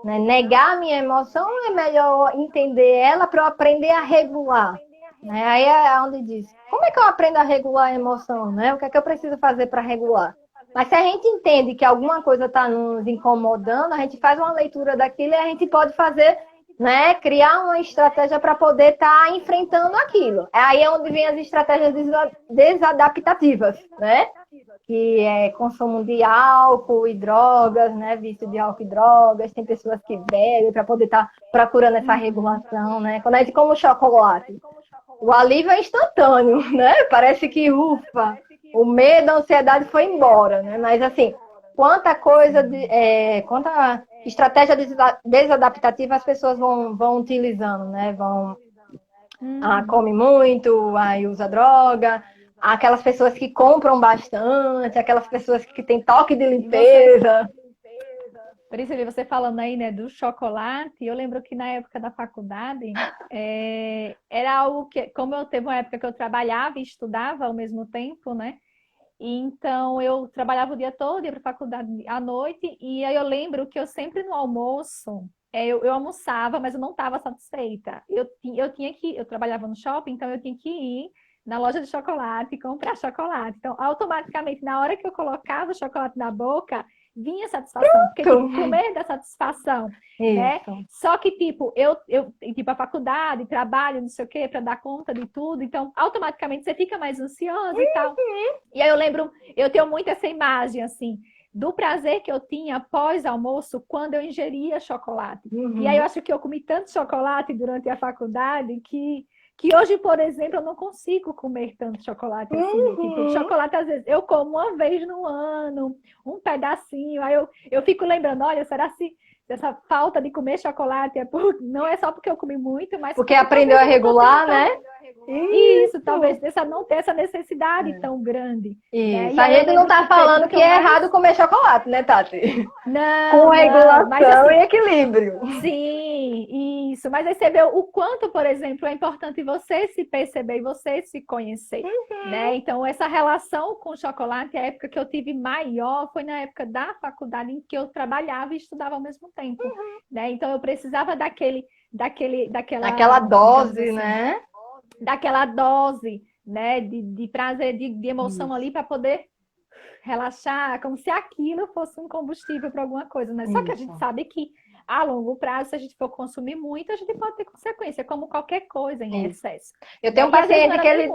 né? Negar a minha emoção, é melhor entender ela para eu aprender a regular. Né? Aí é onde diz, como é que eu aprendo a regular a emoção? Né? O que é que eu preciso fazer para regular? Mas se a gente entende que alguma coisa está nos incomodando, a gente faz uma leitura daquilo e a gente pode fazer, né, criar uma estratégia para poder estar enfrentando aquilo. Aí é onde vem as estratégias desadaptativas, né? Que é consumo de álcool e drogas, né? Vício de álcool e drogas. Tem pessoas que bebem para poder estar procurando essa regulação, né? Quando a gente come chocolate, o alívio é instantâneo, né? Parece que, ufa, o medo, a ansiedade foi embora, né? Mas, assim, quanta estratégia desadaptativa as pessoas vão utilizando, né? Come muito, aí usa droga, aquelas pessoas que compram bastante, aquelas pessoas que têm toque de limpeza. Priscila, você falando aí, né, do chocolate, eu lembro que na época da faculdade, era algo que, como eu teve uma época que eu trabalhava e estudava ao mesmo tempo, né? Então eu trabalhava o dia todo, ia para a faculdade à noite, e aí eu lembro que eu sempre no almoço, eu almoçava, mas eu não estava satisfeita. Eu trabalhava no shopping, então eu tinha que ir na loja de chocolate e comprar chocolate. Então, automaticamente, na hora que eu colocava o chocolate na boca, vinha satisfação, porque tipo, comer da satisfação, né? Só que, tipo, eu tipo, a faculdade, trabalho, não sei o quê, para dar conta de tudo, então, automaticamente você fica mais ansiosa e tal. E aí eu lembro, eu tenho muito essa imagem, assim, do prazer que eu tinha após almoço quando eu ingeria chocolate. E aí eu acho que eu comi tanto chocolate durante a faculdade que hoje, por exemplo, eu não consigo comer tanto chocolate assim. Tipo, chocolate, às vezes, eu como uma vez no ano, um pedacinho. Aí eu fico lembrando, olha, será se essa falta de comer chocolate não é só porque eu comi muito, mas porque aprendeu a regular, né? Isso, talvez não ter essa necessidade tão grande. Isso, né? A gente não tá falando que é errado comer chocolate, né, Tati? Não, com regulação mas, assim, e equilíbrio. Sim, isso. Mas aí você vê o quanto, por exemplo, é importante você se perceber e você se conhecer, né? Então, essa relação com o chocolate, a época que eu tive maior foi na época da faculdade em que eu trabalhava e estudava ao mesmo tempo, né? Então, eu precisava daquela dose, assim, né? Daquela dose, né, de prazer, de emoção ali para poder relaxar, como se aquilo fosse um combustível para alguma coisa, né? Só que a gente sabe que a longo prazo, se a gente for consumir muito, a gente pode ter consequência, como qualquer coisa em excesso. Eu tenho um paciente que ele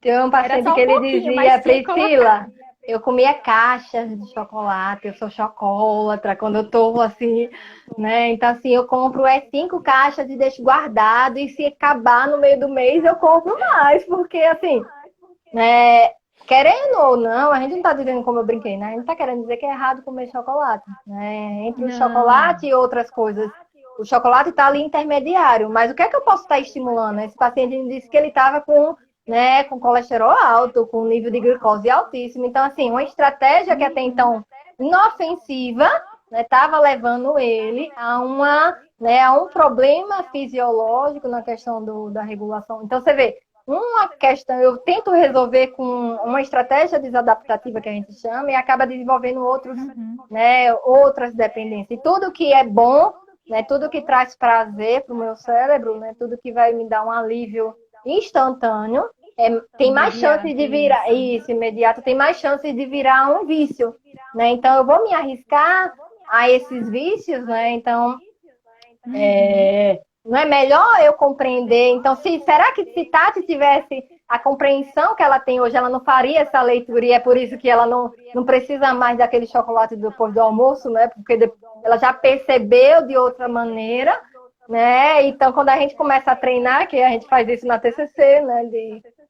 tem um paciente que ele dizia, Priscila, eu comia caixas de chocolate, eu sou chocolatra, quando eu tô assim, né? Então, assim, eu compro 5 caixas e deixo guardado, e se acabar no meio do mês, eu compro mais, porque, assim, né, querendo ou não, a gente não tá dizendo como eu brinquei, né? A gente tá querendo dizer que é errado comer chocolate, né? Entre o chocolate e outras coisas. O chocolate tá ali intermediário, mas o que é que eu posso estar estimulando? Esse paciente disse que ele estava com colesterol alto, com nível de glicose altíssimo. Então, assim, uma estratégia que até então inofensiva, né, estava levando ele a um problema fisiológico na questão da regulação. Então, você vê, uma questão, eu tento resolver com uma estratégia desadaptativa que a gente chama e acaba desenvolvendo outros, né, outras dependências. E tudo que é bom, né, tudo que traz prazer para o meu cérebro, né, tudo que vai me dar um alívio instantâneo, tem mais chance de virar, isso, imediato, tem mais chance de virar um vício, né? Então, eu vou me arriscar a esses vícios, né? Então, não é melhor eu compreender? Então, será que se Tati tivesse a compreensão que ela tem hoje, ela não faria essa leitura e é por isso que ela não precisa mais daquele chocolate depois do almoço, né? Porque ela já percebeu de outra maneira, né? Então, quando a gente começa a treinar, que a gente faz isso na TCC, né?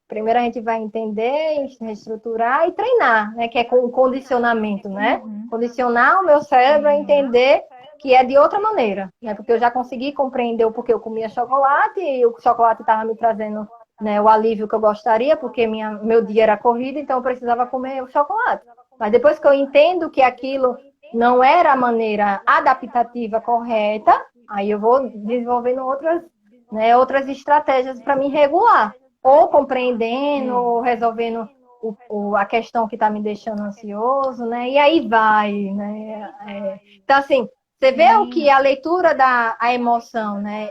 Primeiro a gente vai entender, reestruturar e treinar, né? Que é com o condicionamento, né? Condicionar o meu cérebro a entender que é de outra maneira, né? Porque eu já consegui compreender o porquê eu comia chocolate e o chocolate estava me trazendo, né, o alívio que eu gostaria, porque meu dia era corrido, então eu precisava comer o chocolate. Mas depois que eu entendo que aquilo não era a maneira adaptativa correta, aí eu vou desenvolvendo outras estratégias para me regular, ou compreendendo, ou resolvendo a questão que está me deixando ansioso, né? E aí vai, né? Então, assim, você vê o que a leitura da emoção, né?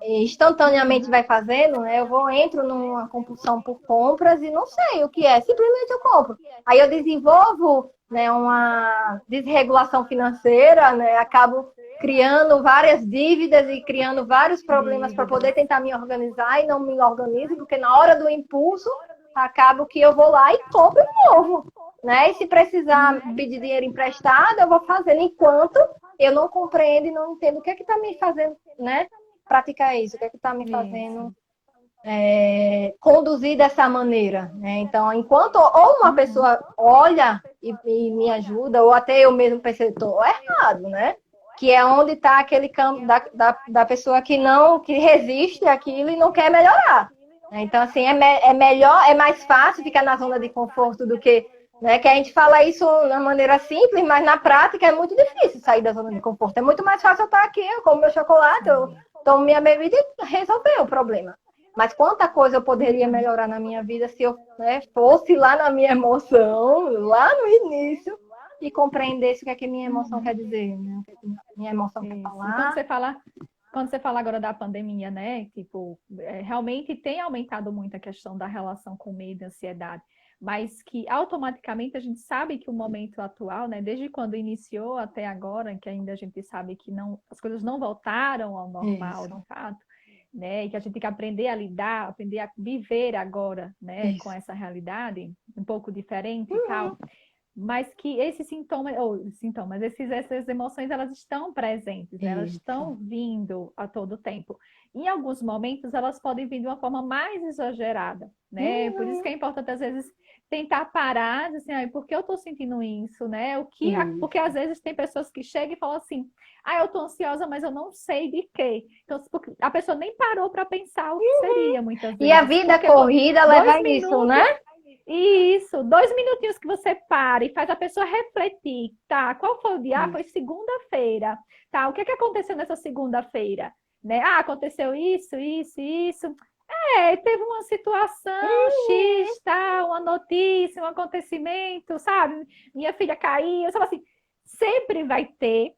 Instantaneamente vai fazendo, né? Entro numa compulsão por compras e não sei o que é, simplesmente eu compro. Aí eu desenvolvo, né, uma desregulação financeira, né? Acabo criando várias dívidas e criando vários problemas para poder tentar me organizar e não me organizo, porque na hora do impulso, acabo que eu vou lá e compro de novo, né? E se precisar pedir dinheiro emprestado, eu vou fazendo enquanto eu não compreendo e não entendo o que é que está me fazendo, né? Praticar isso, o que é que está me fazendo conduzir dessa maneira, né? Então, enquanto ou uma pessoa olha e me ajuda, ou até eu mesmo pensei, estou errado, né? Que é onde está aquele campo da pessoa que resiste àquilo e não quer melhorar. Então, assim, é melhor, é mais fácil ficar na zona de conforto do que, né? Que a gente fala isso de maneira simples, mas na prática é muito difícil sair da zona de conforto. É muito mais fácil eu estar aqui, eu como meu chocolate, eu tomo minha bebida e resolver o problema. Mas quanta coisa eu poderia melhorar na minha vida se eu, né, fosse lá na minha emoção, lá no início, e compreendesse o que é que minha emoção quer dizer, né? O que minha emoção quer falar. Quando você fala agora da pandemia, né? Tipo, realmente tem aumentado muito a questão da relação com medo e ansiedade, mas que automaticamente a gente sabe que o momento atual, né? Desde quando iniciou até agora, que ainda a gente sabe que as coisas não voltaram ao normal, de fato, né? E que a gente tem que aprender a lidar, aprender a viver agora, né? Com essa realidade um pouco diferente e tal. Mas que esses essas emoções, elas estão presentes, né? Elas estão vindo a todo tempo. Em alguns momentos, elas podem vir de uma forma mais exagerada, né? Por isso que é importante, às vezes, tentar parar, assim, por que eu estou sentindo isso, né? Porque, às vezes, tem pessoas que chegam e falam assim, eu estou ansiosa, mas eu não sei de quê. Então, a pessoa nem parou para pensar o que seria, muitas vezes. E a vida corrida leva isso, né? Isso, 2 minutinhos que você para e faz a pessoa refletir, tá? Qual foi o dia? Foi segunda-feira, tá? O que aconteceu nessa segunda-feira? Né? Aconteceu isso, isso, isso. Teve uma situação X, tá? Uma notícia, um acontecimento, sabe? Minha filha caiu, sabe assim, sempre vai ter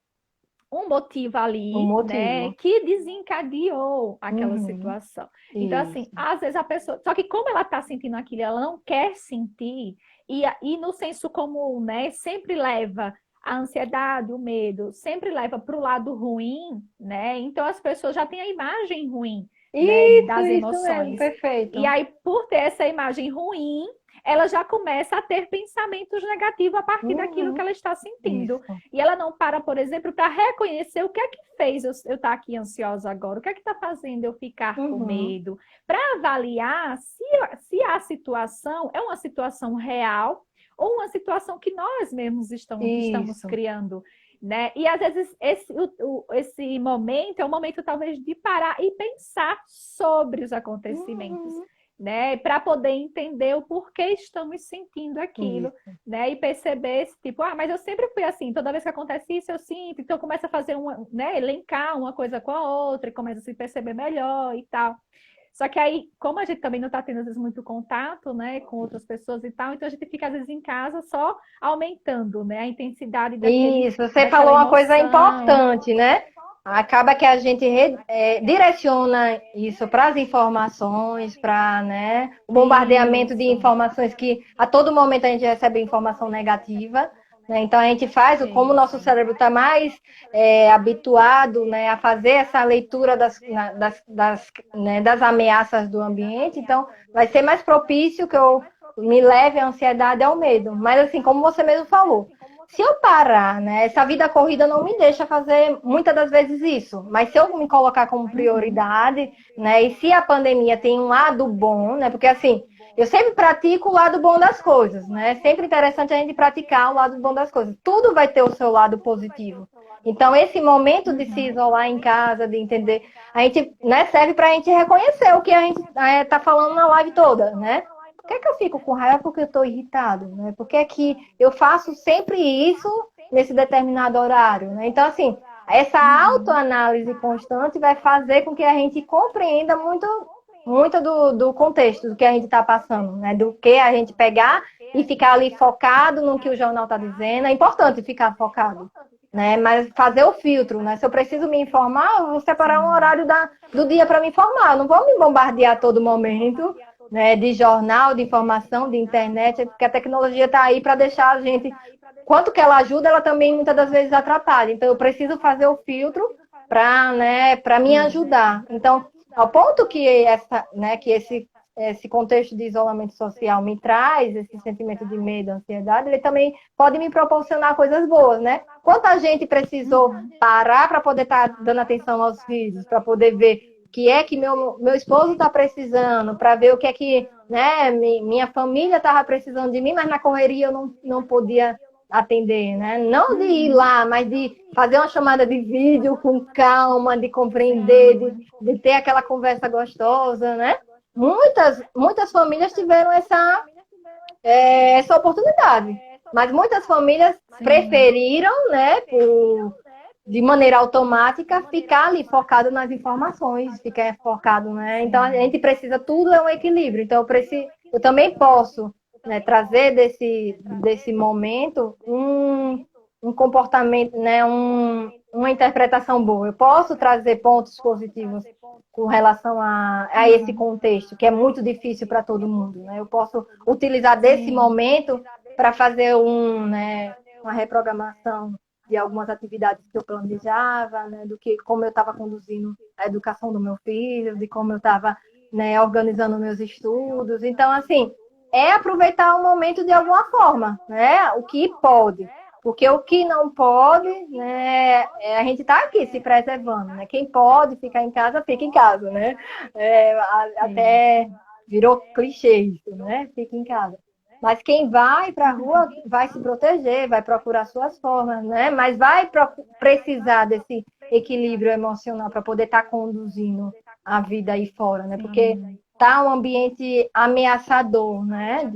um motivo ali, né, que desencadeou aquela situação. Então, assim, às vezes a pessoa... Só que como ela está sentindo aquilo, ela não quer sentir, e no senso comum, né, sempre leva a ansiedade, o medo, sempre leva para o lado ruim, né? Então, as pessoas já têm a imagem ruim, né, das emoções. Mesmo, perfeito. E aí, por ter essa imagem ruim, ela já começa a ter pensamentos negativos a partir daquilo que ela está sentindo. E ela não para, por exemplo, para reconhecer o que é que fez eu estar aqui ansiosa agora, o que é que está fazendo eu ficar com medo, para avaliar se a situação é uma situação real ou uma situação que nós mesmos estamos criando. Né? E às vezes esse momento é um momento talvez de parar e pensar sobre os acontecimentos. Né, para poder entender o porquê estamos sentindo aquilo, né, e perceber esse tipo, mas eu sempre fui assim, toda vez que acontece isso eu sinto, então começa a fazer elencar uma coisa com a outra, e começa a se perceber melhor e tal. Só que aí, como a gente também não está tendo, às vezes, muito contato, né, com outras pessoas e tal, então a gente fica, às vezes, em casa só aumentando, né, a intensidade Isso, você daquela falou uma coisa emoção. importante, né? Acaba que a gente direciona isso para as informações, para, né, o bombardeamento de Isso, informações que a todo momento a gente recebe informação negativa, né? Então a gente faz, como o nosso isso. cérebro está mais habituado, né, a fazer essa leitura né, das ameaças do ambiente, então vai ser mais propício que eu me leve à ansiedade e ao medo. Mas assim, como você mesmo falou, se eu parar, né, essa vida corrida não me deixa fazer muitas das vezes isso, mas se eu me colocar como Uhum. prioridade, né, e se a pandemia tem um lado bom, né, porque assim, eu sempre pratico o lado bom das coisas, né, é sempre interessante a gente praticar o lado bom das coisas, tudo vai ter o seu lado positivo. Então, esse momento de se Uhum. isolar em casa, de entender, a gente, né, serve para a gente reconhecer o que a gente está falando na live toda, né? Por que é que eu fico com raiva? Porque eu estou irritado, né? Por que é que eu faço sempre isso nesse determinado horário, né? Então, assim, essa Uhum. autoanálise constante vai fazer com que a gente compreenda muito do contexto do que a gente está passando, né? Do que a gente pegar e ficar ali focado no que o jornal está dizendo. É importante ficar focado, né? Mas fazer o filtro, né? Se eu preciso me informar, eu vou separar um Sim. horário do dia para me informar. Eu não vou me bombardear a todo momento, né, de jornal, de informação, de internet, porque a tecnologia está aí para deixar a gente. Quanto que ela ajuda, ela também muitas das vezes atrapalha. Então, eu preciso fazer o filtro para, né, para me Isso. ajudar. Então, ao ponto que, né, que esse contexto de isolamento social me traz, esse sentimento de medo, ansiedade, ele também pode me proporcionar coisas boas, né? Quanta gente precisou Uhum. parar para poder estar dando atenção aos filhos, para poder ver o que é que meu esposo está precisando, para ver o que é que, né, minha família estava precisando de mim, mas na correria eu não podia atender, né? Não de ir Uhum. lá, mas de fazer uma chamada de vídeo com calma, de compreender, Sim. de ter aquela conversa gostosa, né? Muitas famílias tiveram essa oportunidade, mas muitas famílias Sim. preferiram, né, de maneira automática, ficar ali focado nas informações, ficar focado, né? Então a Sim. gente precisa, tudo é um equilíbrio. Então eu também posso, né, trazer desse momento um comportamento, né, uma interpretação boa. Eu posso trazer pontos positivos com relação a esse Uhum. contexto, que é muito difícil para todo mundo, né? Eu posso utilizar desse Sim. momento para fazer né, uma reprogramação de algumas atividades que eu planejava, né, do que como eu estava conduzindo a educação do meu filho, de como eu estava, né, organizando meus estudos. Então, assim, é aproveitar o momento de alguma forma, né? O que pode. Porque o que não pode, né, a gente está aqui se preservando, né? Quem pode ficar em casa, fica em casa, né? Até Isso. virou clichê isso, né? Fica em casa. Mas quem vai para a rua Uhum. vai se proteger, vai procurar suas formas, né? Mas vai precisar desse equilíbrio emocional para poder estar conduzindo a vida aí fora, né? Porque Sim. tá um ambiente ameaçador, né?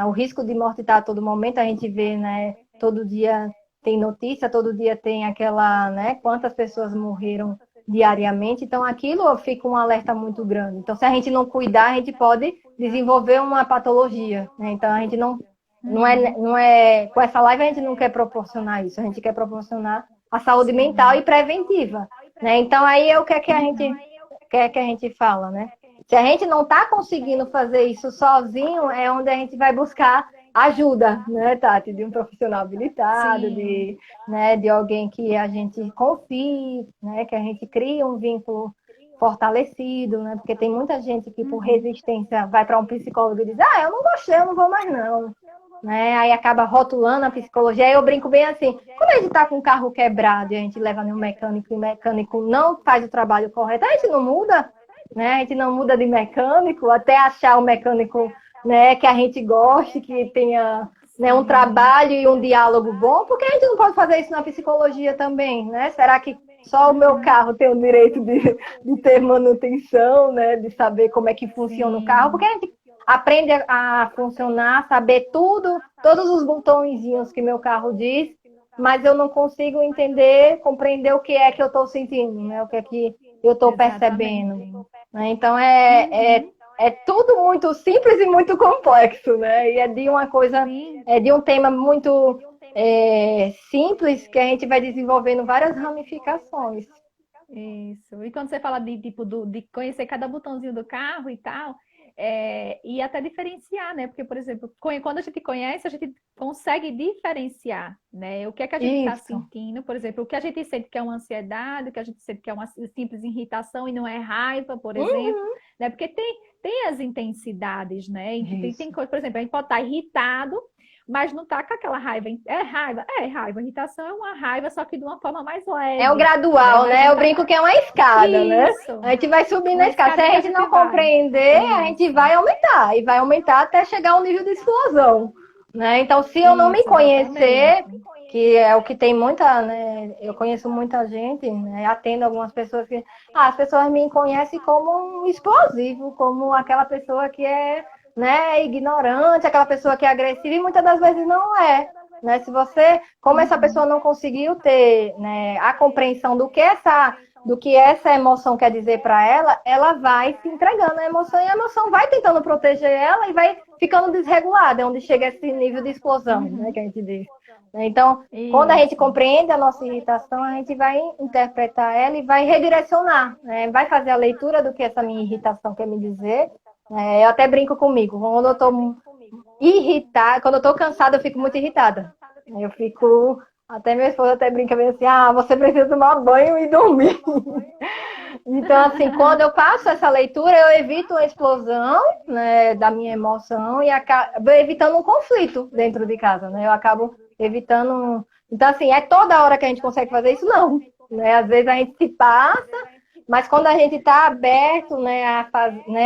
O risco de morte está a todo momento, a gente vê, né? Todo dia tem notícia, todo dia tem aquela, né? Quantas pessoas morreram diariamente, então aquilo fica um alerta muito grande. Então, se a gente não cuidar, a gente pode desenvolver uma patologia, né? Então, a gente Uhum. não é, com essa live a gente não quer proporcionar isso, a gente quer proporcionar a saúde mental Sim. e preventiva, né? Então, aí é o que é que a gente Uhum. quer que a gente fala, né? Se a gente não está conseguindo fazer isso sozinho, é onde a gente vai buscar ajuda, né, Tati? De um profissional habilitado, Sim. né, de alguém que a gente confie, né, que a gente crie um vínculo fortalecido, né? Porque tem muita gente que por Uhum. resistência vai para um psicólogo e diz: "Ah, eu não gostei, eu não vou mais não", né? Aí acaba rotulando a psicologia. Aí eu brinco bem assim: quando a gente está com o carro quebrado e a gente leva no mecânico e o mecânico não faz o trabalho correto, a gente não muda, né? A gente não muda de mecânico até achar o mecânico, né, que a gente goste, que tenha, né, um Sim. trabalho e um diálogo bom, porque a gente não pode fazer isso na psicologia também, né? Será que só o meu Uhum. carro tem o direito de ter manutenção, né? De saber como é que funciona o carro? Porque Sim. a gente aprende a funcionar, saber tudo, todos os botõezinhos que meu carro diz, mas eu não consigo entender, compreender o que é que eu estou sentindo, né? O que é que eu estou percebendo, Exatamente. né? Então Uhum. é tudo muito simples e muito complexo, né? E é de uma coisa, Sim, é de um tema muito simples que a gente vai desenvolvendo várias ramificações. isso. E quando você fala de tipo de conhecer cada botãozinho do carro e tal, e até diferenciar, né? Porque, por exemplo, quando a gente conhece, a gente consegue diferenciar, né? O que é que a gente está Isso, sentindo, por exemplo, o que a gente sente que é uma ansiedade, o que a gente sente que é uma simples irritação e não é raiva, por exemplo, né? Porque tem as intensidades, né? Tem isso. coisa, por exemplo, a gente pode estar irritado, mas não tá com aquela raiva. É raiva? É raiva. Irritação é uma raiva, só que de uma forma mais É o leve, né? gradual, Mas né? não Eu tá. brinco que é uma escada, né? Isso. A gente vai subindo a Uma escada. Se a escadinha que a gente gente não vai. compreender, a gente Isso. vai aumentar. E vai aumentar até chegar ao nível de explosão, né? Então, se eu não me Isso, conhecer, exatamente. que é o que tem muita, né? Eu conheço muita gente, né? Atendo algumas pessoas que... as pessoas me conhecem como um explosivo, como aquela pessoa que é, né, ignorante, aquela pessoa que é agressiva, e muitas das vezes não é. Né? Se você, como essa pessoa Uhum. não conseguiu ter, né, a compreensão do que essa emoção quer dizer para ela, ela vai se entregando à emoção e a emoção vai tentando proteger ela e vai ficando desregulada, é onde chega esse nível de explosão, né, que Uhum. a gente diz. Então, quando a gente Isso. compreende a nossa irritação, a gente vai interpretar ela e vai redirecionar, né? Vai fazer a leitura do que essa minha irritação quer me dizer. Eu até brinco comigo, quando eu estou irritada, quando eu tô cansada, eu fico muito irritada. Eu fico. Até minha esposa até brinca bem assim, você precisa tomar banho e dormir. Então, assim, quando eu faço essa leitura, eu evito uma explosão, né, da minha emoção e acabo evitando um conflito dentro de casa, né? Eu acabo evitando. Então, assim, é toda hora que a gente consegue fazer isso? Não. Né? Às vezes a gente se passa, mas quando a gente está aberto, né,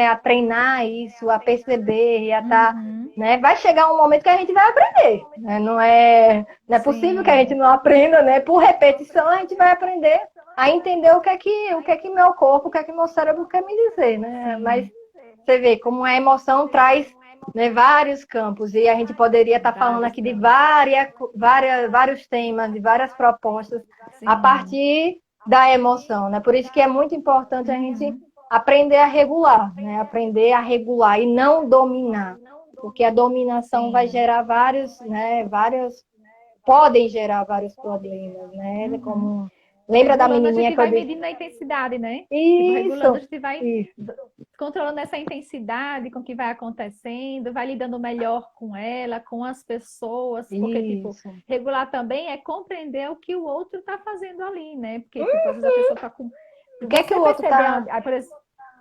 a treinar isso, a perceber e a estar, Uhum. né, vai chegar um momento que a gente vai aprender. Né? Não é possível que a gente Sim. não aprenda, né? Por repetição a gente vai aprender a entender o que é que meu corpo, o que é que meu cérebro quer me dizer, né? Mas Sim. você vê como a emoção traz, né, vários campos e a gente poderia estar falando Vários aqui de campos. vários temas, de várias propostas a Sim. partir da emoção, né? Por isso que é muito importante a gente Uhum. aprender a regular, né? Aprender a regular e não dominar, porque a dominação vai Sim. gerar podem gerar vários problemas, né? Uhum. Como lembra da Regulando, a menininha gente que eu vai disse? medindo a intensidade, né? Tipo, regulando, a Isso, gente vai isso, controlando essa intensidade com o que vai acontecendo, vai lidando melhor com ela, com as pessoas, porque, tipo, isso. regular também é compreender o que o outro está fazendo ali, né? Porque, tipo, às vezes a pessoa está com. O que é que Você o outro perceber, tá. por exemplo,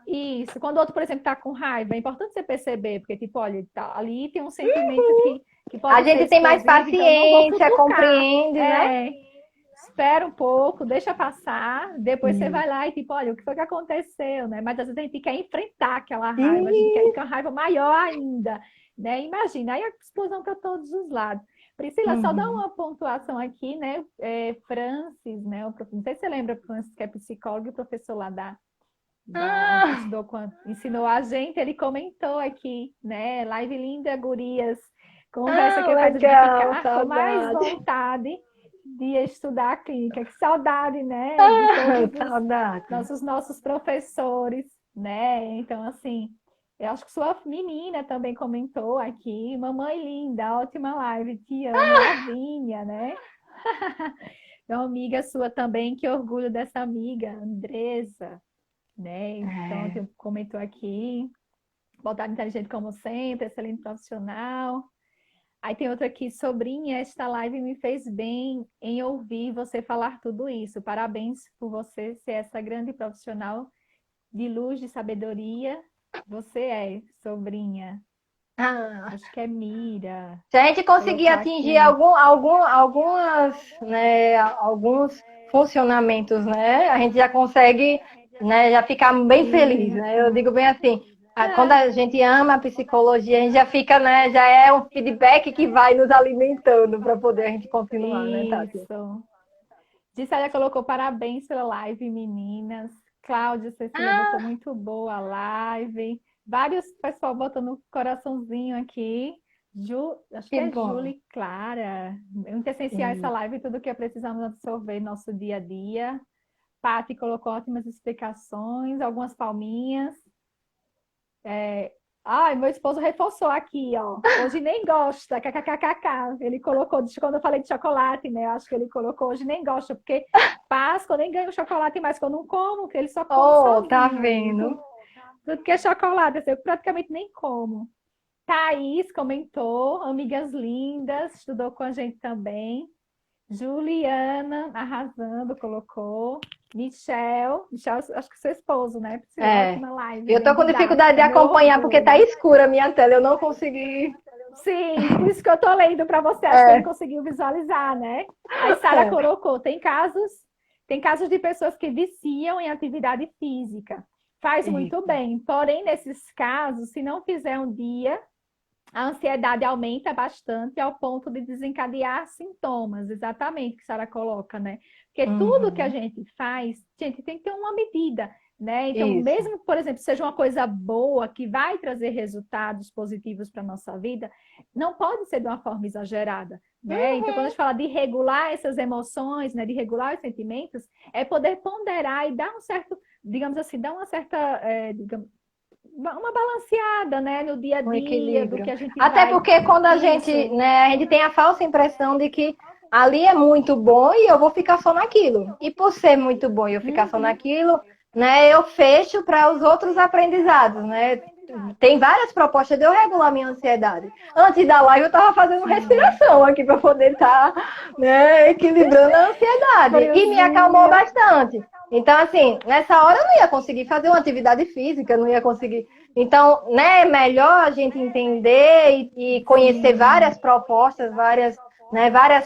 isso, quando o outro, por exemplo, está com raiva, é importante você perceber, porque, tipo, olha, tá, ali tem um sentimento que A pode ser gente tem mais explosivo, então eu não vou paciência, futucar. compreende, né? É, espera um pouco, deixa passar, depois você vai Isso. lá e tipo, olha, o que foi que aconteceu, né? Mas às vezes a gente quer enfrentar aquela raiva, a gente quer ir com Isso. a raiva maior ainda, né? Imagina, aí a explosão para todos os lados. Priscila, só dá Uhum. uma pontuação aqui, né? Francis, né? Não sei se você lembra, Francis, que é psicólogo e professor lá que Ah, ensinou a gente, ele comentou aqui, né? Live linda, gurias. Conversa que faz a gente legal, ficar com mais saudade. vontade de estudar a clínica. Que saudade, né? De Ah, todos os saudade. nossos professores, né? Então, assim, eu acho que sua menina também comentou aqui. Mamãe linda, ótima live, te amo, Lavínia, né? É uma amiga sua também, que orgulho dessa amiga, Andresa, né? Então, É. comentou aqui. Bondade inteligente como sempre, excelente profissional. Aí tem outra aqui, sobrinha, esta live me fez bem em ouvir você falar tudo isso. Parabéns por você ser essa grande profissional de luz, de sabedoria. Você é, sobrinha. Ah, Acho que é Mira. se a gente conseguir Colocou atingir aqui. alguns funcionamentos, né, a gente já consegue, né, já ficar bem feliz, né? Eu Isso. digo bem assim, quando Ah, a gente ama a psicologia, a gente já fica, né, já é um feedback que vai nos alimentando para poder a gente continuar, né, Tati? isso. Gisele colocou parabéns pela live, meninas. Cláudia, Cecília botou Ah, muito boa a live. Vários pessoal botando coraçãozinho aqui. Acho que que é bom. Julie Clara. Muito essencial essa live, tudo que precisamos absorver no nosso dia a dia. Paty colocou ótimas explicações, algumas palminhas. Ai, meu esposo reforçou aqui, ó. Hoje nem gosta, kkkk. Ele colocou, quando eu falei de chocolate, né? Eu acho que ele colocou hoje nem gosta, porque Páscoa eu nem ganho chocolate mais, que eu não como, porque ele só come Oh, tá sozinho. vendo? Tudo que é chocolate, assim, eu praticamente nem como. Thaís comentou, amigas lindas, estudou com a gente também. Juliana, arrasando, colocou. Michel, acho que seu esposo, né? Priscila, É. ótima live, Eu tô bem com dificuldade de didática, meu acompanhar porque tá orgulho. escura a minha tela, eu não consegui. Sim, por isso que eu tô lendo para você, acho que ele É. conseguiu visualizar, né? Aí Sara colocou, tem casos de pessoas que viciam em atividade física. Faz muito Isso. bem, porém, nesses casos, se não fizer um dia, a ansiedade aumenta bastante ao ponto de desencadear sintomas, exatamente o que a Sara coloca, né? Porque tudo que a Uhum. gente faz, gente, tem que ter uma medida, né? Então, Isso. mesmo, por exemplo, seja uma coisa boa que vai trazer resultados positivos para a nossa vida, não pode ser de uma forma exagerada, né? Então, quando a gente fala de regular essas emoções, né, de regular os sentimentos, é poder ponderar e dar um certo, digamos assim, dar uma certa, digamos, uma balanceada, né, no dia a Um dia, do equilíbrio. que a gente Até vai. porque quando a gente, Isso. né, a gente tem a falsa impressão de que ali é muito bom e eu vou ficar só naquilo. E por ser muito bom e eu ficar só Uhum. naquilo, né, eu fecho para os outros aprendizados, né? Tem várias propostas de eu regular minha ansiedade. Antes da live eu estava fazendo Sim. respiração aqui para poder estar, né, equilibrando a ansiedade. E me acalmou Friozinho. bastante. Então, assim, nessa hora eu não ia conseguir fazer uma atividade física, não ia conseguir. Então, né, é melhor a gente entender e conhecer Sim. várias propostas, várias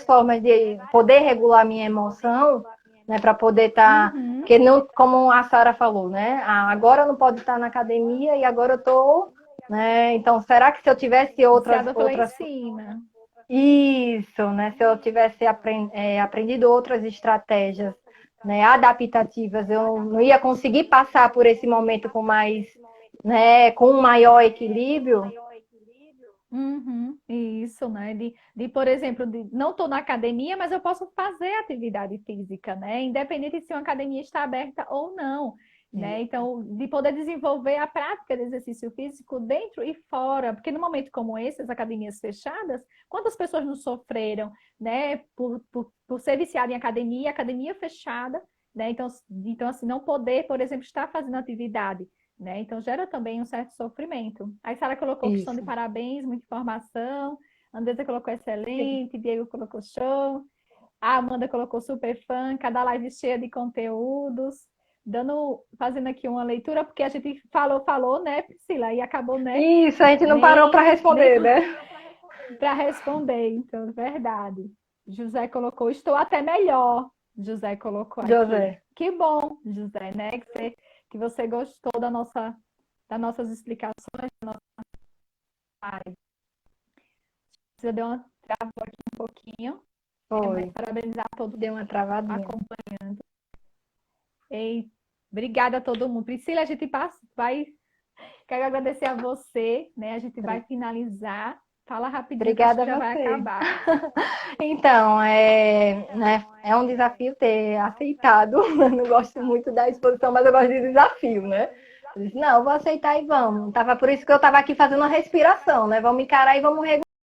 formas de poder regular minha emoção, né, para poder estar, Uhum. porque não, como a Sara falou, né, agora eu não posso estar na academia e agora eu estou, né, então será que se eu tivesse Viciada pela outras ensina. isso, né, se eu tivesse aprendido outras estratégias, né, adaptativas, eu não ia conseguir passar por esse momento com mais, né, com um maior equilíbrio. Uhum. Isso, né? Por exemplo, não estou na academia, mas eu posso fazer atividade física, né? Independente se uma academia está aberta ou não, né? Então, de poder desenvolver a prática de exercício físico dentro e fora, porque no momento como esse, as academias fechadas, quantas pessoas não sofreram, né? Por ser viciada em academia fechada, né? Então, assim, não poder, por exemplo, estar fazendo atividade, né? Então gera também um certo sofrimento. Aí Sara colocou questão de Isso. parabéns, muita informação. Andresa colocou excelente, Diego colocou show, a Amanda colocou super fã, cada live cheia de conteúdos. Fazendo aqui uma leitura, porque a gente falou, né, Priscila? E acabou, né? Isso, a gente não parou para Nem responder, né? para responder, então, verdade. José colocou, estou até melhor. José colocou aqui. José. Que bom, José, né? Que você gostou das nossas explicações, da nossa live. Você deu uma travou aqui um pouquinho, mas Foi. parabenizar a todos que Deu uma estão travadinha. acompanhando. E obrigada a todo mundo. Priscila, a gente vai. Quero agradecer a você, né? A gente vai finalizar. Fala rapidinho que eu acho Obrigada que a já vai você. acabar. Então, né, é um desafio ter aceitado. Eu não gosto muito da exposição, mas eu gosto de desafio, né? Eu disse, não, eu vou aceitar e vamos. Por isso que eu estava aqui fazendo uma respiração, né? Vamos encarar e vamos regular.